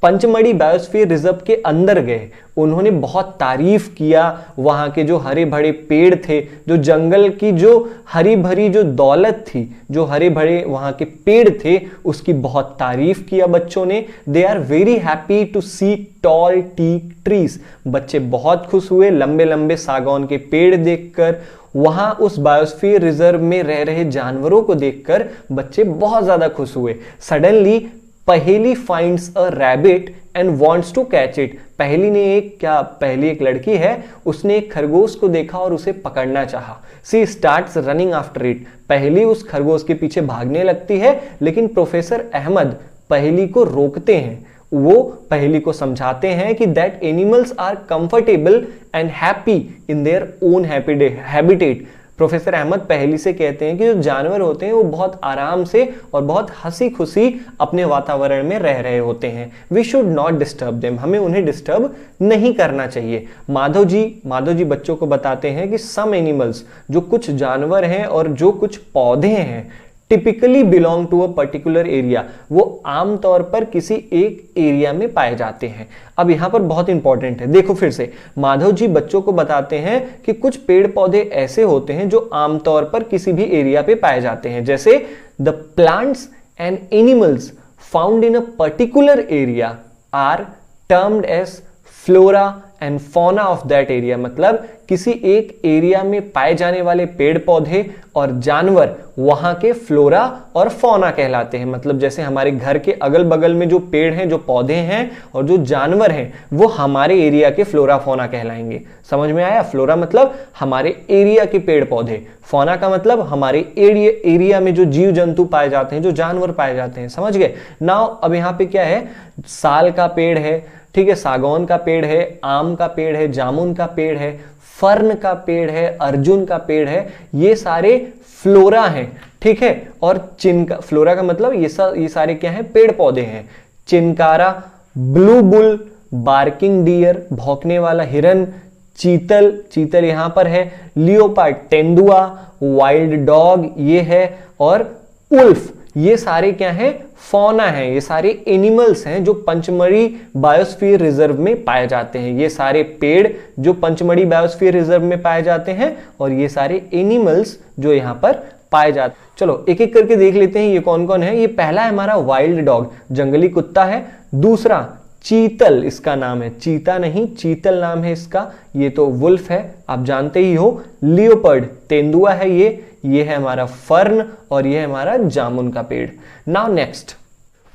पंचमढ़ी बायोस्फीयर रिजर्व के अंदर गए, उन्होंने बहुत तारीफ किया वहां के जो हरे भरे पेड़ थे, जो जंगल की जो हरी भरी जो दौलत थी, जो हरे भरे वहां के पेड़ थे, उसकी बहुत तारीफ किया बच्चों ने। They are very happy to see tall teak trees. बच्चे बहुत खुश हुए लंबे लंबे सागौन के पेड़ देखकर। वहां उस बायोस्फीयर रिजर्व में रह रहे जानवरों को देखकर बच्चे बहुत ज्यादा खुश हुए। Suddenly Paheli finds a rabbit and wants to catch it. Paheli एक लड़की है, उसने एक खरगोश को देखा और उसे पकड़ना चाहा। सी स्टार्ट्स रनिंग आफ्टर इट। पहेली उस खरगोश के पीछे भागने लगती है, लेकिन प्रोफेसर अहमद पहेली को रोकते हैं। वो पहेली को समझाते हैं कि that animals are comfortable and happy in their own habitat. Professor Ahmad Paheli से कहते हैं कि जो जानवर होते हैं वो बहुत आराम से और बहुत हंसी खुशी अपने वातावरण में रह रहे होते हैं। We should not disturb them. हमें उन्हें डिस्टर्ब नहीं करना चाहिए। माधव जी बच्चों को बताते हैं कि सम एनिमल्स, जो कुछ जानवर हैं और जो कुछ पौधे हैं, typically belong to a particular area. वो आमतौर पर किसी एक एरिया में पाए जाते हैं। अब यहां पर बहुत इंपॉर्टेंट है, देखो फिर से माधव जी बच्चों को बताते हैं कि कुछ पेड़ पौधे ऐसे होते हैं जो आमतौर पर किसी भी एरिया पे पाए जाते हैं, जैसे the plants and animals found in a particular area are termed as flora and fauna of that area. मतलब किसी एक एरिया में पाए जाने वाले पेड़ पौधे और जानवर वहां के फ्लोरा और फौना कहलाते हैं। मतलब जैसे हमारे घर के अगल बगल में जो पेड़ हैं, जो पौधे हैं और जो जानवर हैं, वो हमारे एरिया के फ्लोरा फौना कहलाएंगे। समझ में आया? फ्लोरा मतलब हमारे एरिया के पेड़ पौधे, फौना का मतलब हमारे एरिया में जो जीव जंतु पाए जाते हैं, जो जानवर पाए जाते हैं। समझ गए? नाउ अब यहां पे क्या है, साल का पेड़ है, ठीक है, सागौन का पेड़ है, आम का पेड़ है, जामुन का पेड़ है, फर्न का पेड़ है, अर्जुन का पेड़ है। ये सारे फ्लोरा हैं, ठीक है। और फ्लोरा का मतलब ये सारे क्या हैं, पेड़ पौधे हैं। Chinkara, blue bull, barking deer, भौंकने वाला हिरन, चीतल यहां पर है, लियोपार्ड तेंदुआ, वाइल्ड डॉग ये है, और उल्फ, ये सारे क्या हैं, फौना है। ये सारे एनिमल्स हैं जो पंचमढ़ी बायोस्फीयर रिजर्व में पाए जाते हैं। ये सारे पेड़ जो पंचमढ़ी बायोस्फीयर रिजर्व में पाए जाते हैं, और ये सारे एनिमल्स जो यहां पर पाए जाते हैं। चलो एक एक करके देख लेते हैं ये कौन कौन है। ये पहला है हमारा वाइल्ड डॉग, जंगली कुत्ता है। दूसरा चीतल, इसका नाम है, चीता नहीं चीतल नाम है इसका। ये तो वुल्फ है, आप जानते ही हो। लियोपर्ड तेंदुआ है ये है हमारा फर्न, और ये है हमारा जामुन का पेड़। नाउ नेक्स्ट,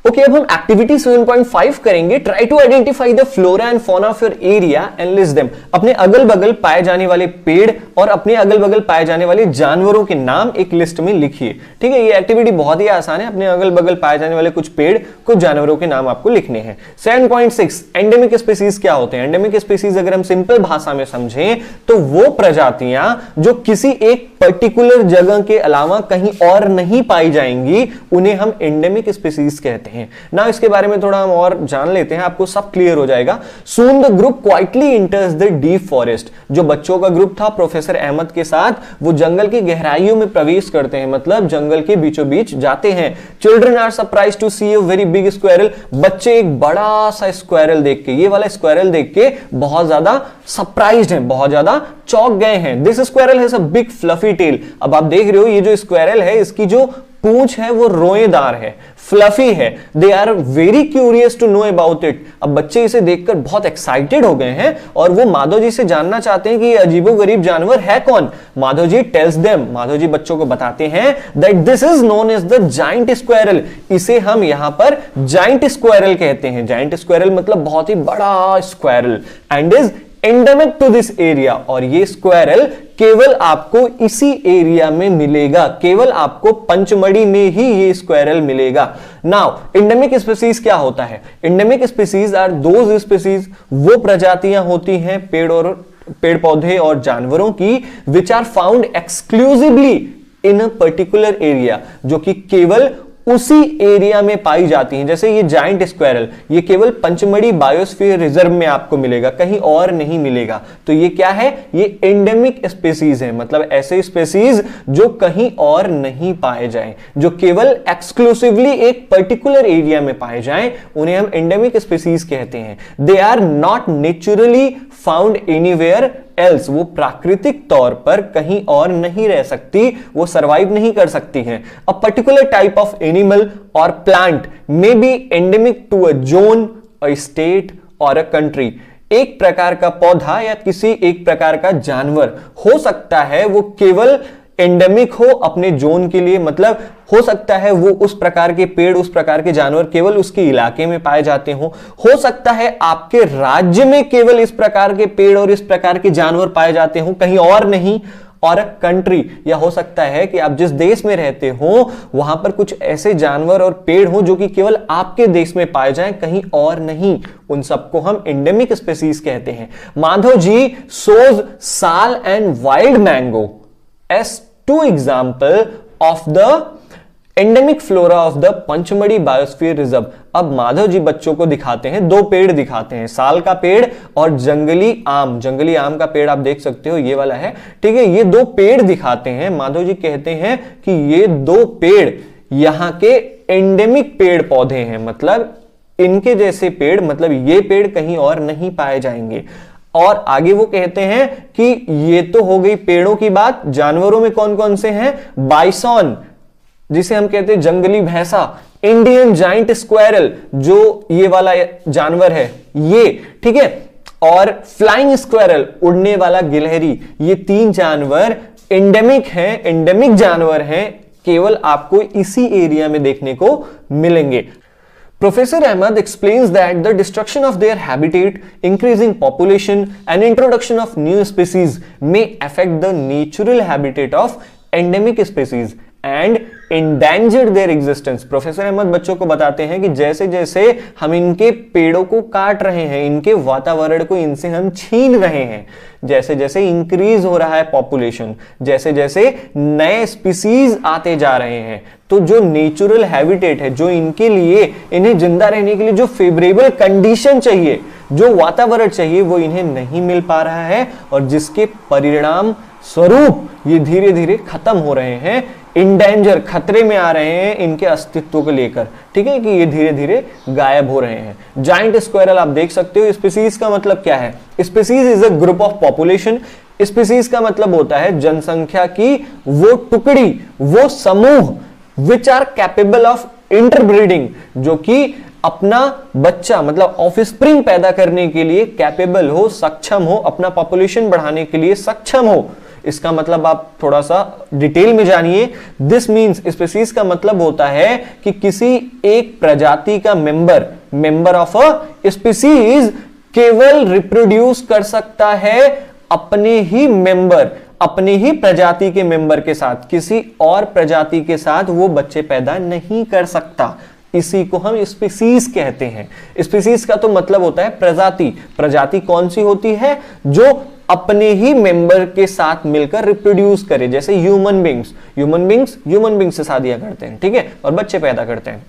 ओके, अब हम एक्टिविटी 7.5 करेंगे। Try to identify the flora and fauna of your area and list them. अपने अगल बगल पाए जाने वाले पेड़ और अपने अगल बगल पाए जाने वाले जानवरों के नाम एक लिस्ट में लिखिए। ठीक है, ये एक्टिविटी बहुत ही आसान है। अपने अगल बगल पाए जाने वाले कुछ पेड़, कुछ जानवरों के नाम आपको लिखने हैं। 7.6, एंडेमिक स्पीसीज क्या होते हैं? एंडेमिक स्पीसीज अगर हम सिंपल भाषा में समझें तो वो प्रजातियां जो किसी एक पर्टिकुलर जगह के अलावा कहीं और नहीं पाई जाएंगी, उन्हें हम एंडेमिक स्पीसीज कहते हैं ना। इसके बारे में थोड़ा हम और जान लेते हैं, आपको सब क्लियर हो जाएगा। Soon the group quietly इंटर्स the deep forest. जो बच्चों का ग्रुप था प्रोफेसर अहमद के साथ, वो जंगल की गहराइयों में प्रवेश करते हैं, मतलब जंगल के बीचों बीच जाते हैं। Children are surprised to see a very big squirrel. बच्चे एक बड़ा सा स्क्वायरल देख के, ये वाला स्क्वायरल देख के बहुत ज्यादा सरप्राइज्ड हैं, बहुत ज्यादा चौंक गए हैं। This squirrel has a big fluffy fluffy tail. अब आप देख रहे हो ये जो स्क्वायरल है इसकी जो पूंछ है वो रोएदार है, फ्लफी है। They are very curious to know about it. अब बच्चे इसे देखकर बहुत एक्साइटेड हो गए हैं और वो माधव जी से जानना चाहते हैं कि ये अजीबोगरीब जानवर है कौन। माधव जी टेल्स देम, माधव जी बच्चों को बताते हैं that this is known as the giant squirrel. इसे हम यहां पर जाइंट स्क्वायरल कहते हैं। जाइंट स्क्वायरल मतलब बहुत ही बड़ा squirrel, and is endemic to this area. और ये स्क्वायरल केवल आपको इसी एरिया में मिलेगा, केवल आपको पंचमढ़ी में ही ये स्क्वायरल मिलेगा। नाउ एंडेमिक स्पीसीज क्या होता है? Endemic species are those species, वो प्रजातियां होती हैं पेड़ पौधे और जानवरों की which are found exclusively in a particular area, जो कि केवल उसी एरिया में पाई जाती हैं। जैसे ये जाइंट स्क्वायरल, ये केवल पंचमढ़ी बायोस्फीयर रिजर्व में आपको मिलेगा, कहीं और नहीं मिलेगा। तो ये क्या है? ये एंडेमिक स्पीसीज है, मतलब ऐसे स्पीसीज जो कहीं और नहीं पाए जाएं, जो केवल एक्सक्लूसिवली एक पर्टिकुलर एरिया में पाए जाएं, उन्हें हम एंडेमिक स्पीसीज कहते हैं। They are not naturally found anywhere else, वो प्राकृतिक तौर पर कहीं और नहीं रह सकती, वो सरवाइव नहीं कर सकती हैं। A particular type of animal और plant may be endemic to a zone, a state और अ कंट्री। एक प्रकार का पौधा या किसी एक प्रकार का जानवर हो सकता है वो केवल एंडेमिक हो अपने जोन के लिए, मतलब हो सकता है वो उस प्रकार के पेड़, उस प्रकार के जानवर केवल उसके इलाके में पाए जाते हो सकता है आपके राज्य में केवल इस प्रकार के पेड़ और इस प्रकार के जानवर पाए जाते हो, कहीं और नहीं। और कंट्री, या हो सकता है कि आप जिस देश में रहते हो वहां पर कुछ ऐसे जानवर और पेड़ हो जो कि केवल आपके देश में पाए जाएं, कहीं और नहीं। उन सबको हम एंडेमिक स्पीसीज कहते हैं। माधव जी सोज साल and wild mango as two example of the endemic flora of the Pachmarhi biosphere reserve. अब माधव जी बच्चों को दिखाते हैं, दो पेड़ दिखाते हैं, साल का पेड़ और जंगली आम। जंगली आम का पेड़ आप देख सकते हो, ये वाला है, ठीक है। ये दो पेड़ दिखाते हैं। माधव जी कहते हैं कि ये दो पेड़ यहां के एंडेमिक पेड़ पौधे हैं, मतलब इनके जैसे पेड़, मतलब ये पेड़ कहीं और नहीं पाए जाएंगे। और आगे वो कहते हैं कि ये तो हो गई पेड़ों की बात। जानवरों में कौन कौन से हैं? बाइसॉन, जिसे हम कहते हैं जंगली भैंसा, इंडियन जाइंट स्क्वायरल, जो ये वाला जानवर है ये, ठीक है, और फ्लाइंग स्क्वायरल, उड़ने वाला गिलहरी। ये तीन जानवर एंडेमिक हैं, एंडेमिक जानवर हैं, केवल आपको इसी एरिया में देखने को मिलेंगे। Professor Ahmed explains that the destruction of their habitat, increasing population and introduction of new species may affect the natural habitat of endemic species and endanger their existence। Professor Ahmad बच्चों को बताते हैं कि जैसे जैसे हम इनके पेड़ों को काट रहे हैं, इनके वातावरण को इनसे हम छीन रहे हैं, जैसे जैसे इंक्रीज हो रहा है पॉपुलेशन, जैसे जैसे नए स्पीसीज आते जा रहे हैं, तो जो नेचुरल हैबिटेट है, जो इनके लिए, इन्हें जिंदा रहने के लिए जो फेवरेबल कंडीशन चाहिए, जो वातावरण चाहिए, वो इन्हें नहीं मिल पा रहा है, और जिसके परिणाम स्वरूप ये धीरे धीरे खत्म हो रहे हैं, इंडेंजर, खतरे में आ रहे हैं इनके अस्तित्व को लेकर, ठीक है, कि ये धीरे धीरे गायब हो रहे हैं। जाइंट स्क्वायरल आप देख सकते हो। स्पीसीज का मतलब क्या है? Species is a group of population. Species का मतलब होता है जनसंख्या की वो टुकड़ी, वो समूह which are capable of interbreeding, जो कि अपना बच्चा मतलब ऑफस्प्रिंग पैदा करने के लिए कैपेबल हो, सक्षम हो, अपना पॉपुलेशन बढ़ाने के लिए सक्षम हो। इसका मतलब आप थोड़ा सा डिटेल में जानिए। दिस मीन्स, स्पीसीज का मतलब होता है कि किसी एक प्रजाति का मेंबर ऑफ अ स्पीसीज केवल रिप्रोड्यूस कर सकता है अपने ही मेंबर, अपने ही प्रजाति के मेंबर के साथ, किसी और प्रजाति के साथ वो बच्चे पैदा नहीं कर सकता। इसी को हम स्पीसीज कहते हैं। स्पीसीज का तो मतलब होता है प्रजाति। प्रजाति कौन सी होती है? जो अपने ही मेंबर के साथ मिलकर रिप्रोड्यूस करे, जैसे ह्यूमन बींग्स से शादियां करते हैं, ठीक है, और बच्चे पैदा करते हैं।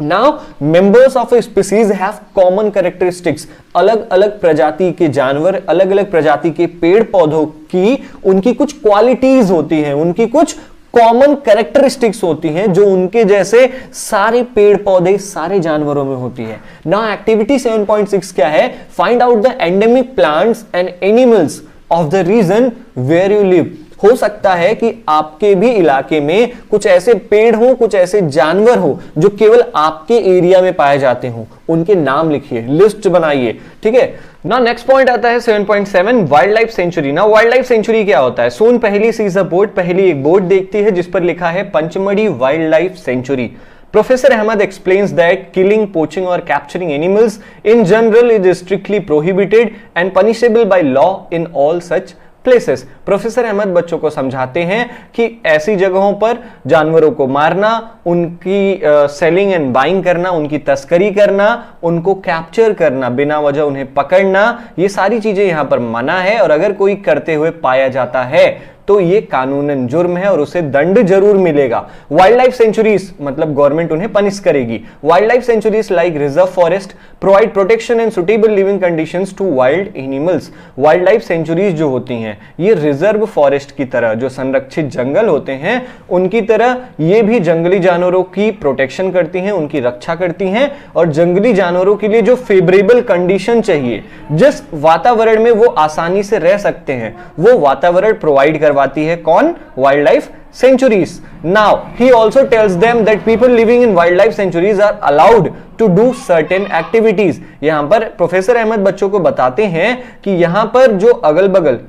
Now, members of a species have common characteristics। अलग अलग प्रजाति के जानवर, अलग अलग प्रजाति के पेड़ पौधों की उनकी कुछ क्वालिटीज होती हैं, उनकी कुछ कॉमन कैरेक्टरिस्टिक्स होती हैं जो उनके जैसे सारे पेड़ पौधे, सारे जानवरों में होती है। नाउ एक्टिविटी 7.6 क्या है? Find out the endemic plants and animals of the region where you live. हो सकता है कि आपके भी इलाके में कुछ ऐसे पेड़ हो, कुछ ऐसे जानवर हो जो केवल आपके एरिया में पाए जाते हो, उनके नाम लिखिए, लिस्ट बनाइए, ठीक है ना। नेक्स्ट पॉइंट आता है 7.7 वाइल्ड लाइफ सेंचुरी। ना वाइल्ड लाइफ सेंचुरी क्या होता है? सोन पहली सीज अ बोर्ड, पहली एक बोर्ड देखती है जिस पर लिखा है Pachmarhi wild life sanctuary. Professor Ahmed explains that killing, poaching or capturing animals in general is strictly prohibited and punishable by law in all such places. Professor Ahmad बच्चों को समझाते हैं कि ऐसी जगहों पर जानवरों को मारना, उनकी सेलिंग एंड बाइंग करना, उनकी तस्करी करना, उनको कैप्चर करना, बिना वजह उन्हें पकड़ना, ये सारी चीजें यहां पर मना है। और अगर कोई करते हुए पाया जाता है तो ये कानूनन जुर्म है और उसे दंड जरूर मिलेगा। वाइल्ड लाइफ सेंचुरीज मतलब गवर्नमेंट उन्हें पनिश करेगी। Wild life sanctuaries like reserve forest provide protection and suitable living conditions to wild animals. Wild life sanctuaries जो होती हैं ये रिजर्व फॉरेस्ट की तरह, जो संरक्षित जंगल होते हैं उनकी तरह ये भी जंगली जानवरों की प्रोटेक्शन करती हैं, उनकी रक्षा करती हैं। और जंगली जानवरों के लिए जो फेवरेबल कंडीशन चाहिए, जिस वातावरण में वो आसानी से रह सकते हैं, वो वातावरण प्रोवाइड करवाती है कौन? Wild life centuries. Now he also tells them that people living in wildlife sanctuaries are allowed to do certain activities. यहां पर प्रोफेसर अहमद बच्चों को बताते हैं कि यहां पर जो अगल बगल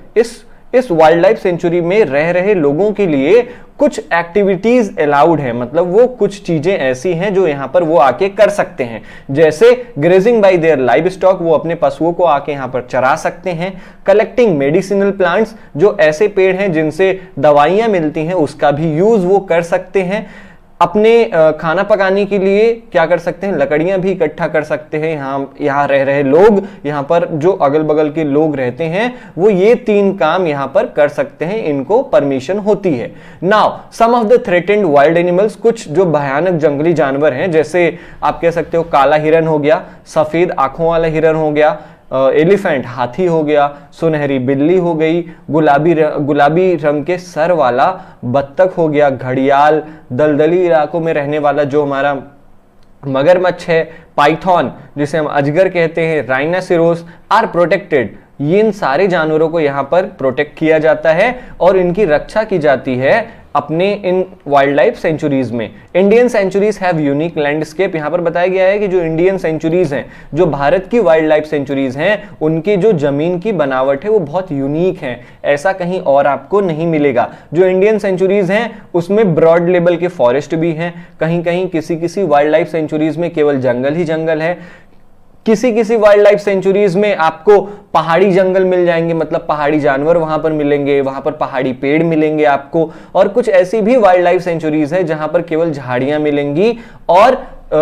इस वाइल्ड लाइफ सेंचुरी में रह रहे लोगों के लिए कुछ एक्टिविटीज अलाउड है, मतलब वो कुछ चीजें ऐसी हैं जो यहां पर वो आके कर सकते हैं, जैसे grazing bye their live stock, वो अपने पशुओं को आके यहां पर चरा सकते हैं। कलेक्टिंग मेडिसिनल प्लांट्स, जो ऐसे पेड़ हैं जिनसे दवाइयां मिलती हैं उसका भी यूज वो कर सकते हैं। अपने खाना पकाने के लिए क्या कर सकते हैं? लकड़ियां भी इकट्ठा कर सकते हैं। यहाँ रह रहे लोग, यहाँ पर जो अगल बगल के लोग रहते हैं वो ये 3 काम यहाँ पर कर सकते हैं, इनको परमिशन होती है। Now some of the threatened wild animals, कुछ जो भयानक जंगली जानवर हैं, जैसे आप कह सकते हो काला हिरन हो गया, सफेद आंखों वाला हिरन हो गया, एलिफेंट हाथी हो गया, सुनहरी बिल्ली हो गई, गुलाबी रंग के सर वाला बत्तख हो गया, घड़ियाल, दलदली इलाकों में रहने वाला जो हमारा मगरमच्छ है, पाइथन जिसे हम अजगर कहते हैं, राइनासिरोस आर प्रोटेक्टेड। ये इन सारे जानवरों को यहाँ पर प्रोटेक्ट किया जाता है और इनकी रक्षा की जाती है अपने इन वाइल्ड लाइफ सेंचुरीज में। Indian sanctuaries have unique landscape. यहां पर बताया गया है कि जो इंडियन सेंचुरीज हैं, जो भारत की वाइल्ड लाइफ सेंचुरीज हैं, उनकी जो जमीन की बनावट है वो बहुत यूनिक है, ऐसा कहीं और आपको नहीं मिलेगा। जो इंडियन सेंचुरीज हैं उसमें ब्रॉड लेवल के फॉरेस्ट भी हैं, कहीं कहीं किसी वाइल्ड लाइफ सेंचुरीज में केवल जंगल ही जंगल है, किसी वाइल्ड लाइफ सेंचुरीज में आपको पहाड़ी जंगल मिल जाएंगे, मतलब पहाड़ी जानवर वहां पर मिलेंगे, वहां पर पहाड़ी पेड़ मिलेंगे आपको। और कुछ ऐसी भी वाइल्ड लाइफ सेंचुरीज है जहां पर केवल झाड़ियां मिलेंगी, और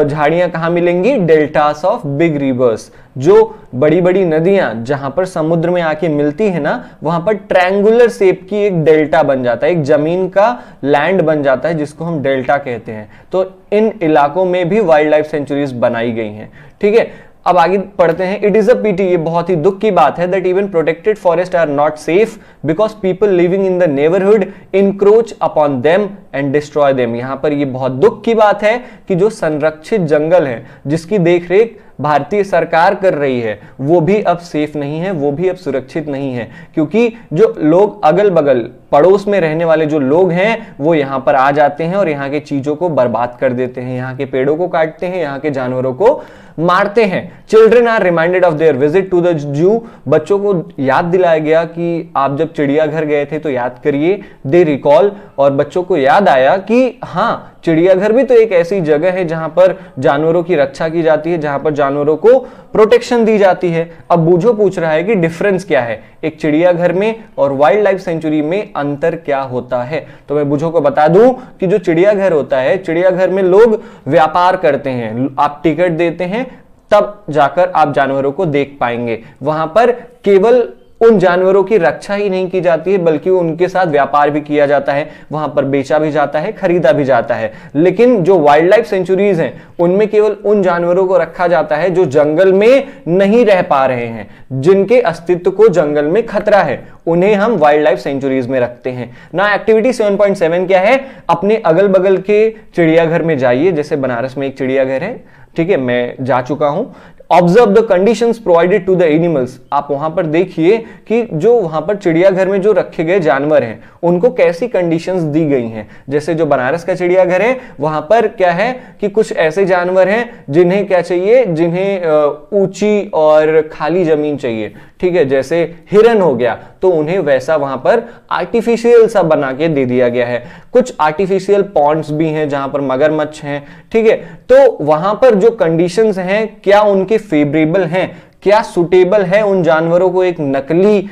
झाड़ियां कहां मिलेंगी? डेल्टास ऑफ बिग रिवर्स, जो बड़ी बड़ी नदियां जहां पर समुद्र में आके मिलती है ना, वहां पर ट्रायंगुलर शेप की एक डेल्टा बन जाता है, एक जमीन का लैंड बन जाता है जिसको हम डेल्टा कहते हैं। तो इन इलाकों में भी वाइल्ड लाइफ सेंचुरीज बनाई गई हैं, ठीक है। अब आगे पढ़ते हैं। इट इज अ पीटी, ये बहुत ही दुख की बात है, that even protected forest are not safe because people living in the neighbourhood encroach upon them and destroy them. यहां पर ये बहुत दुख की बात है कि जो संरक्षित जंगल है जिसकी देखरेख भारतीय सरकार कर रही है, वो भी अब सेफ नहीं है, वो भी अब सुरक्षित नहीं है, क्योंकि जो लोग अगल बगल पड़ोस में रहने वाले जो लोग हैं वो यहां पर आ जाते हैं और यहाँ के चीजों को बर्बाद कर देते हैं, यहाँ के पेड़ों को काटते हैं, यहाँ के जानवरों को मारते हैं। Children are reminded of their visit to the zoo. बच्चों को याद दिलाया गया कि आप जब चिड़ियाघर गए थे तो याद करिए, दे रिकॉल, और बच्चों को याद आया कि हाँ, चिड़ियाघर भी तो एक ऐसी जगह है जहां पर जानवरों की रक्षा की जाती है, जहां पर जानवरों को प्रोटेक्शन दी जाती है। अब बूझो पूछ रहा है कि डिफरेंस क्या है एक चिड़ियाघर में और वाइल्ड लाइफ सेंचुरी में, अंतर क्या होता है। तो मैं बूझो को बता दूं कि जो चिड़ियाघर होता है, चिड़ियाघर में लोग व्यापार करते हैं, आप टिकट देते हैं तब जाकर आप जानवरों को देख पाएंगे। वहां पर केवल उन जानवरों की रक्षा ही नहीं की जाती है बल्कि उनके साथ व्यापार भी किया जाता है, वहां पर बेचा भी जाता है, खरीदा भी जाता है। लेकिन जो वाइल्ड लाइफ सेंचुरीज हैं उनमें केवल उन जानवरों को रखा जाता है जो जंगल में नहीं रह पा रहे हैं, जिनके अस्तित्व को जंगल में खतरा है, उन्हें हम वाइल्ड लाइफ सेंचुरीज में रखते हैं ना। एक्टिविटी 7.7 क्या है? अपने अगल बगल के चिड़ियाघर में जाइए, जैसे बनारस में एक चिड़ियाघर है, ठीक है, मैं जा चुका हूं। Observe the conditions provided to the animals. आप वहां पर देखिए कि जो वहां पर चिड़ियाघर में जो रखे गए जानवर हैं उनको कैसी कंडीशंस दी गई हैं। जैसे जो बनारस का चिड़ियाघर है वहां पर क्या है कि कुछ ऐसे जानवर हैं जिन्हें क्या चाहिए, जिन्हें ऊंची और खाली जमीन चाहिए, ठीक है, जैसे हिरन हो गया तो उन्हें वैसा वहां पर आर्टिफिशियल सा बना के दे दिया गया है। कुछ आर्टिफिशियल पॉन्ड्स भी हैं जहां पर मगरमच्छ हैं, ठीक है। तो वहां पर जो कंडीशंस हैं क्या उनके फेवरेबल हैं, क्या सुटेबल है उन जानवरों को एक नकली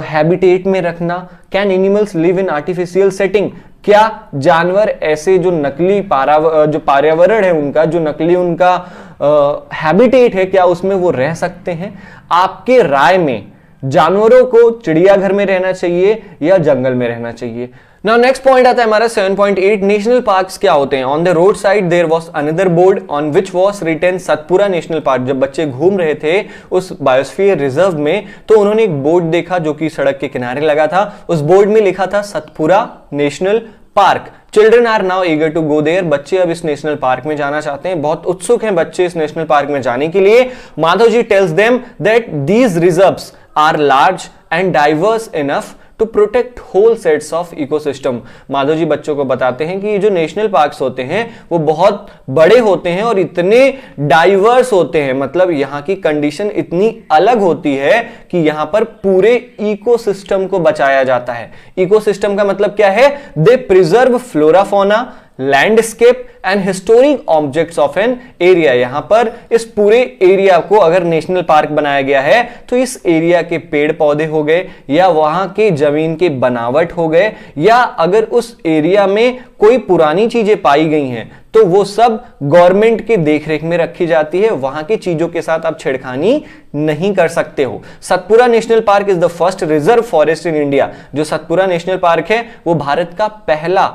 हैबिटेट में रखना। Can animals live in artificial setting, क्या जानवर ऐसे जो नकली जो पर्यावरण है उनका, जो नकली उनका हैबिटेट है, क्या उसमें वो रह सकते हैं। आपके राय में जानवरों को चिड़ियाघर में रहना चाहिए या जंगल में रहना चाहिए। नाउ नेक्स्ट पॉइंट आता है हमारा 7.8, नेशनल पार्क्स क्या होते हैं। On the road side there was another board on which was written Satpura national park. जब बच्चे घूम रहे थे उस बायोस्फीयर रिजर्व में तो उन्होंने एक बोर्ड देखा जो कि सड़क के किनारे लगा था। उस बोर्ड में लिखा था Satpura national park. Children are now eager to go there. बच्चे अब इस नेशनल पार्क में जाना चाहते हैं, बहुत उत्सुक हैं बच्चे इस नेशनल पार्क में जाने के लिए। Madhav ji tells them that these reserves are large and diverse enough to protect whole sets of ecosystem. Madhav ji बच्चों को बताते हैं कि ये जो नेशनल पार्क्स होते हैं वो बहुत बड़े होते हैं और इतने डाइवर्स होते हैं, मतलब यहां की कंडीशन इतनी अलग होती है कि यहां पर पूरे इकोसिस्टम को बचाया जाता है। इकोसिस्टम का मतलब क्या है, they preserve flora fauna, landscape and historic objects of an area. यहां पर इस पूरे एरिया को अगर नेशनल पार्क बनाया गया है तो इस एरिया के पेड़ पौधे हो गए या वहां के जमीन के बनावट हो गए, या अगर उस एरिया में कोई पुरानी चीजें पाई गई हैं तो वो सब गवर्नमेंट के देखरेख में रखी जाती है। वहां की चीजों के साथ आप छेड़खानी नहीं कर सकते हो। Satpura national park is the first reserve forest in India. जो सतपुरा नेशनल पार्क है वो भारत का पहला,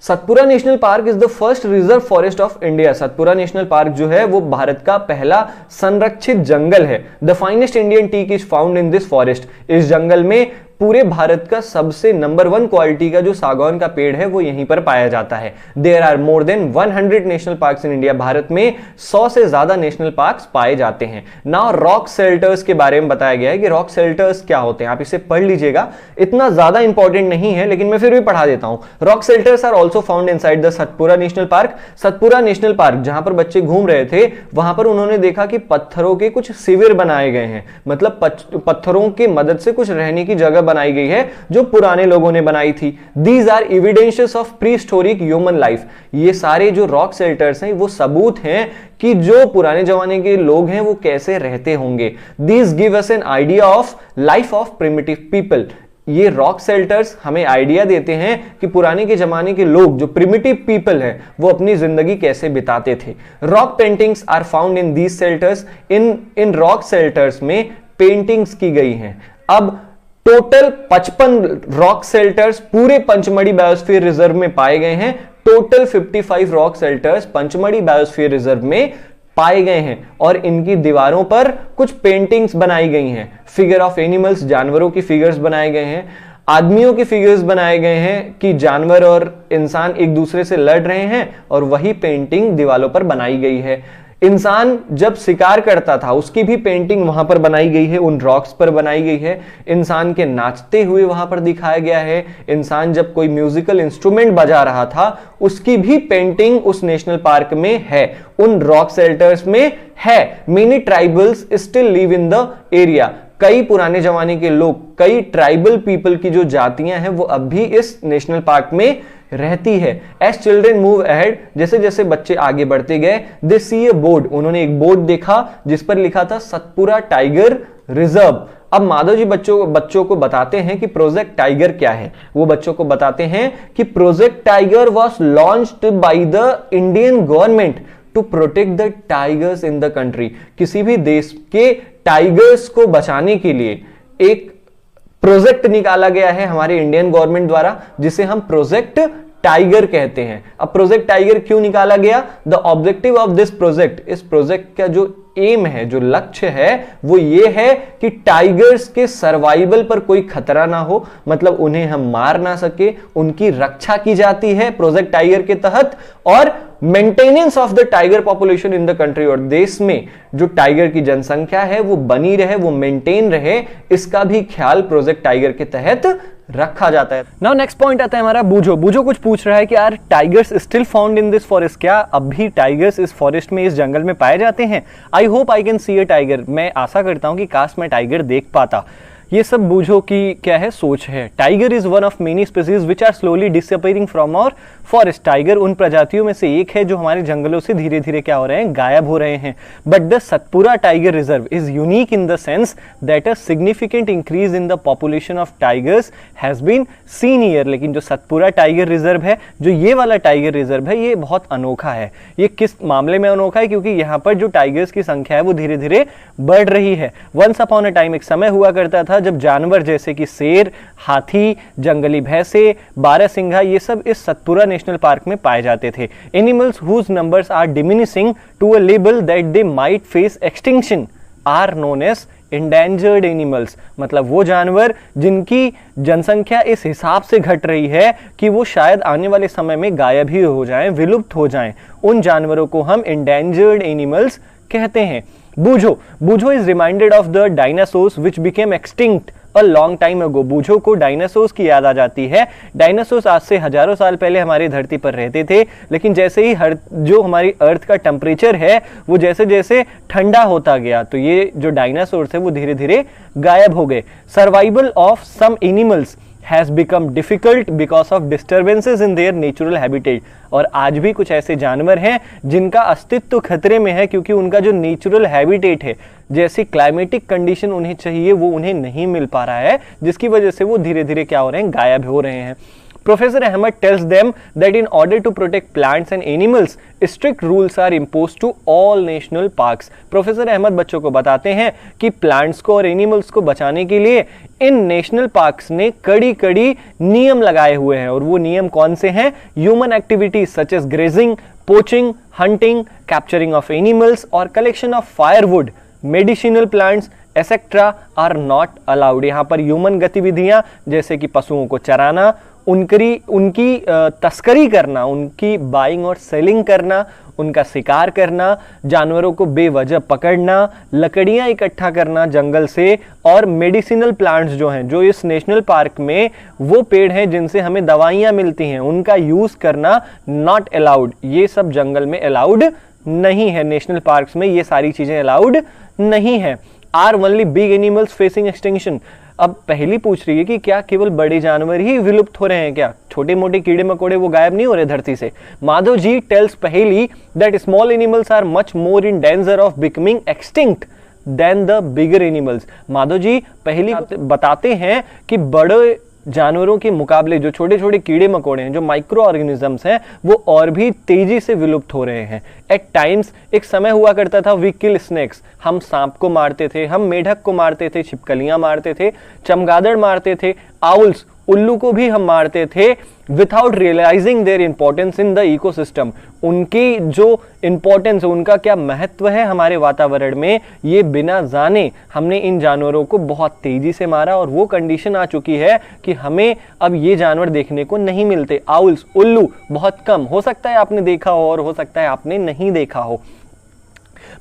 Satpura national park is the first reserve forest of India. Satpura national park जो है वो भारत का पहला संरक्षित जंगल है। The finest Indian teak is found in this forest. इस जंगल में पूरे भारत का सबसे नंबर 1 क्वालिटी का जो सागौन का पेड़ है वो यहीं पर पाया जाता है। There are more than 100 national parks in India. Bharat में 100 से ज्यादा नेशनल पार्क्स पाए जाते हैं। नाउ रॉक शेल्टर्स के बारे में बताया गया है कि रॉक शेल्टर्स क्या होते हैं। आप इसे पढ़ लीजिएगा, इतना ज्यादा इंपॉर्टेंट नहीं है लेकिन मैं फिर भी पढ़ा देता हूं। Rock shelters are also found inside the Satpura national park. Satpura national park जहां पर बच्चे घूम रहे थे वहां पर उन्होंने देखा कि पत्थरों के कुछ शिविर बनाए गए हैं, मतलब पत्थरों की मदद से कुछ रहने की जगह बनाई गई है जो पुराने लोगों ने बनाई थी। These are evidences of prehistoric human life. ये सारे जो रॉक शेल्टर्स हैं वो सबूत हैं कि जो पुराने जमाने के लोग हैं वो कैसे रहते होंगे। These give us an idea of life of primitive people. ये रॉक शेल्टर्स हमें आइडिया देते हैं कि पुराने के जमाने के लोग जो प्रिमिटिव पीपल हैं वो अपनी जिंदगी कैसे बिताते थे। Rock paintings are found in these shelters. इन रॉक शेल्टर्स में पेंटिंग्स की गई हैं। अब टोटल 55 रॉक शेल्टर्स पूरे पंचमढ़ी बायोस्फीयर रिजर्व में पाए गए हैं। Total 55 rock shelters Pachmarhi biosphere reserve में पाए गए हैं और इनकी दीवारों पर कुछ पेंटिंग्स बनाई गई हैं। फिगर ऑफ एनिमल्स, जानवरों की फिगर्स बनाए गए हैं, आदमियों की फिगर्स बनाए गए हैं कि जानवर और इंसान एक दूसरे से लड़ रहे हैं और वही पेंटिंग दीवारों पर बनाई गई है। इंसान जब शिकार करता था उसकी भी पेंटिंग वहां पर बनाई गई है, उन रॉक्स पर बनाई गई है। इंसान के नाचते हुए वहां पर दिखाया गया है। इंसान जब कोई म्यूजिकल इंस्ट्रूमेंट बजा रहा था उसकी भी पेंटिंग उस नेशनल पार्क में है, उन रॉक शेल्टर्स में है। Many tribals still live in the area. कई पुराने जमाने के लोग, कई ट्राइबल पीपल की जो जातियां हैं वो अब भी इस नेशनल पार्क में रहती है। एज चिल्ड्रेन मूव अहेड, जैसे जैसे बच्चे आगे बढ़ते गए, दे सी ए बोर्ड, उन्होंने एक बोर्ड देखा जिस पर लिखा था सतपुरा टाइगर रिजर्व। अब माधव जी बच्चों को बताते हैं कि प्रोजेक्ट टाइगर क्या है। वो बच्चों को बताते हैं कि project tiger was launched by the Indian government to protect the tigers in the country. किसी भी देश के टाइगर्स को बचाने के लिए एक प्रोजेक्ट निकाला गया है हमारे इंडियन गवर्नमेंट द्वारा जिसे हम प्रोजेक्ट टाइगर कहते हैं। अब प्रोजेक्ट टाइगर क्यों निकाला गया? The objective of this project, इस प्रोजेक्ट का जो एम है, जो लक्ष्य है वो ये है कि टाइगर्स के सर्वाइवल पर कोई खतरा ना हो, मतलब उन्हें हम मार ना सके, उनकी रक्षा की जाती है प्रोजेक्ट टाइगर के तहत। और maintenance of the tiger population in the country, और देश में जो टाइगर की जनसंख्या है वो बनी रहे, वो मेंटेन रहे, इसका भी ख्याल प्रोजेक्ट टाइगर के तहत रखा जाता है। नाउ नेक्स्ट पॉइंट आता है हमारा बूझो। बूझो कुछ पूछ रहा है कि यार tigers still found in this forest, क्या अब भी टाइगर्स इस फॉरेस्ट में, इस जंगल में पाए जाते हैं? I hope I can see a tiger, मैं आशा करता हूं कि काश मैं टाइगर देख पाता। ये सब बूझो की क्या है, सोच है। Tiger is one of many species which are slowly disappearing from our forest. Tiger उन प्रजातियों में से एक है जो हमारे जंगलों से धीरे धीरे क्या हो रहे हैं, गायब हो रहे हैं। But the Satpura tiger reserve is unique in the sense that a significant increase in the population of tigers has been seen here. लेकिन जो सतपुरा टाइगर रिजर्व है, जो ये वाला टाइगर रिजर्व है, ये बहुत अनोखा है। ये किस मामले में अनोखा है? क्योंकि यहाँ पर जो टाइगर्स की संख्या है वो धीरे धीरे बढ़ रही है। वंस अपॉन अ टाइम, एक समय हुआ करता था जब जानवर जैसे कि शेर, हाथी, जंगली भैंसे, बारहसिंघा, ये सब इस सतपुरा नेशनल पार्क में पाए जाते थे। Animals whose numbers are diminishing to a level that they might face extinction are known as endangered animals. मतलब वो जानवर जिनकी जनसंख्या इस हिसाब से घट रही है कि वो शायद आने वाले समय में गायब ही हो जाएं, विलुप्त हो जाएं, उन जानवरों को हम इंडेंजर्ड एनिमल्स कहते हैं। Boojho, Boojho is reminded of the dinosaurs which became extinct a long time ago. Boojho को डायनासोर्स की याद आ जाती है। डायनासोर्स आज से हजारों साल पहले हमारी धरती पर रहते थे, लेकिन जैसे ही जो हमारी अर्थ का टेम्परेचर है वो जैसे जैसे ठंडा होता गया, तो ये जो डायनासोर्स है वो धीरे धीरे गायब हो गए। Survival of some animals has become difficult because of disturbances in their natural habitat। और आज भी कुछ ऐसे जानवर हैं जिनका अस्तित्व खतरे में है क्योंकि उनका जो नेचुरल हैबिटेट है, जैसी क्लाइमेटिक कंडीशन उन्हें चाहिए वो उन्हें नहीं मिल पा रहा है, जिसकी वजह से वो धीरे धीरे क्या हो रहे हैं, गायब हो रहे हैं। Professor Ahmed tells them that in order to protect plants and animals, strict rules are imposed to all national parks। Professor Ahmad बच्चों को बताते हैं कि प्लांट्स को और एनिमल्स को बचाने के लिए इन नेशनल पार्क्स ने कड़ी कड़ी नियम लगाए हुए हैं। और वो नियम कौन से हैं? Human activities such as grazing, poaching, hunting, capturing of animals और collection of firewood, medicinal plants etcetera are not allowed. यहाँ पर ह्यूमन गतिविधियां जैसे कि पशुओं को चराना, उनकी तस्करी करना, उनकी बाइंग और सेलिंग करना, उनका शिकार करना, जानवरों को बेवजह पकड़ना, लकड़ियां इकट्ठा करना जंगल से, और मेडिसिनल प्लांट्स जो हैं, जो इस नेशनल पार्क में वो पेड़ हैं जिनसे हमें दवाइयां मिलती हैं, उनका यूज करना नॉट अलाउड। ये सब जंगल में अलाउड नहीं है, नेशनल पार्क्स में ये सारी चीजें अलाउड नहीं है। Are only big animals facing extinction. अब पहली पूछ रही है कि क्या केवल बड़े जानवर ही विलुप्त हो रहे हैं क्या? छोटे मोटे कीड़े मकोड़े वो गायब नहीं हो रहे धरती से? Madhav ji tells Paheli that small animals are much more in danger of becoming extinct than the bigger animals. Madhav ji Paheli बताते हैं कि बड़े जानवरों के मुकाबले जो छोटे छोटे कीड़े मकोड़े हैं, जो माइक्रो ऑर्गेनिजम्स हैं, वो और भी तेजी से विलुप्त हो रहे हैं। एट टाइम्स एक समय हुआ करता था वी किल स्नेक्स, हम सांप को मारते थे, हम मेढक को मारते थे, छिपकलियां मारते थे, चमगादड़ मारते थे, आउल्स, उल्लू को भी हम मारते थे, without realising their importance in the ecosystem. उनकी जो इंपॉर्टेंस है, उनका क्या महत्व है हमारे वातावरण में, ये बिना जाने हमने इन जानवरों को बहुत तेजी से मारा, और वो कंडीशन आ चुकी है कि हमें अब ये जानवर देखने को नहीं मिलते। आउल्स, उल्लू बहुत कम, हो सकता है आपने देखा हो और हो सकता है आपने नहीं देखा हो।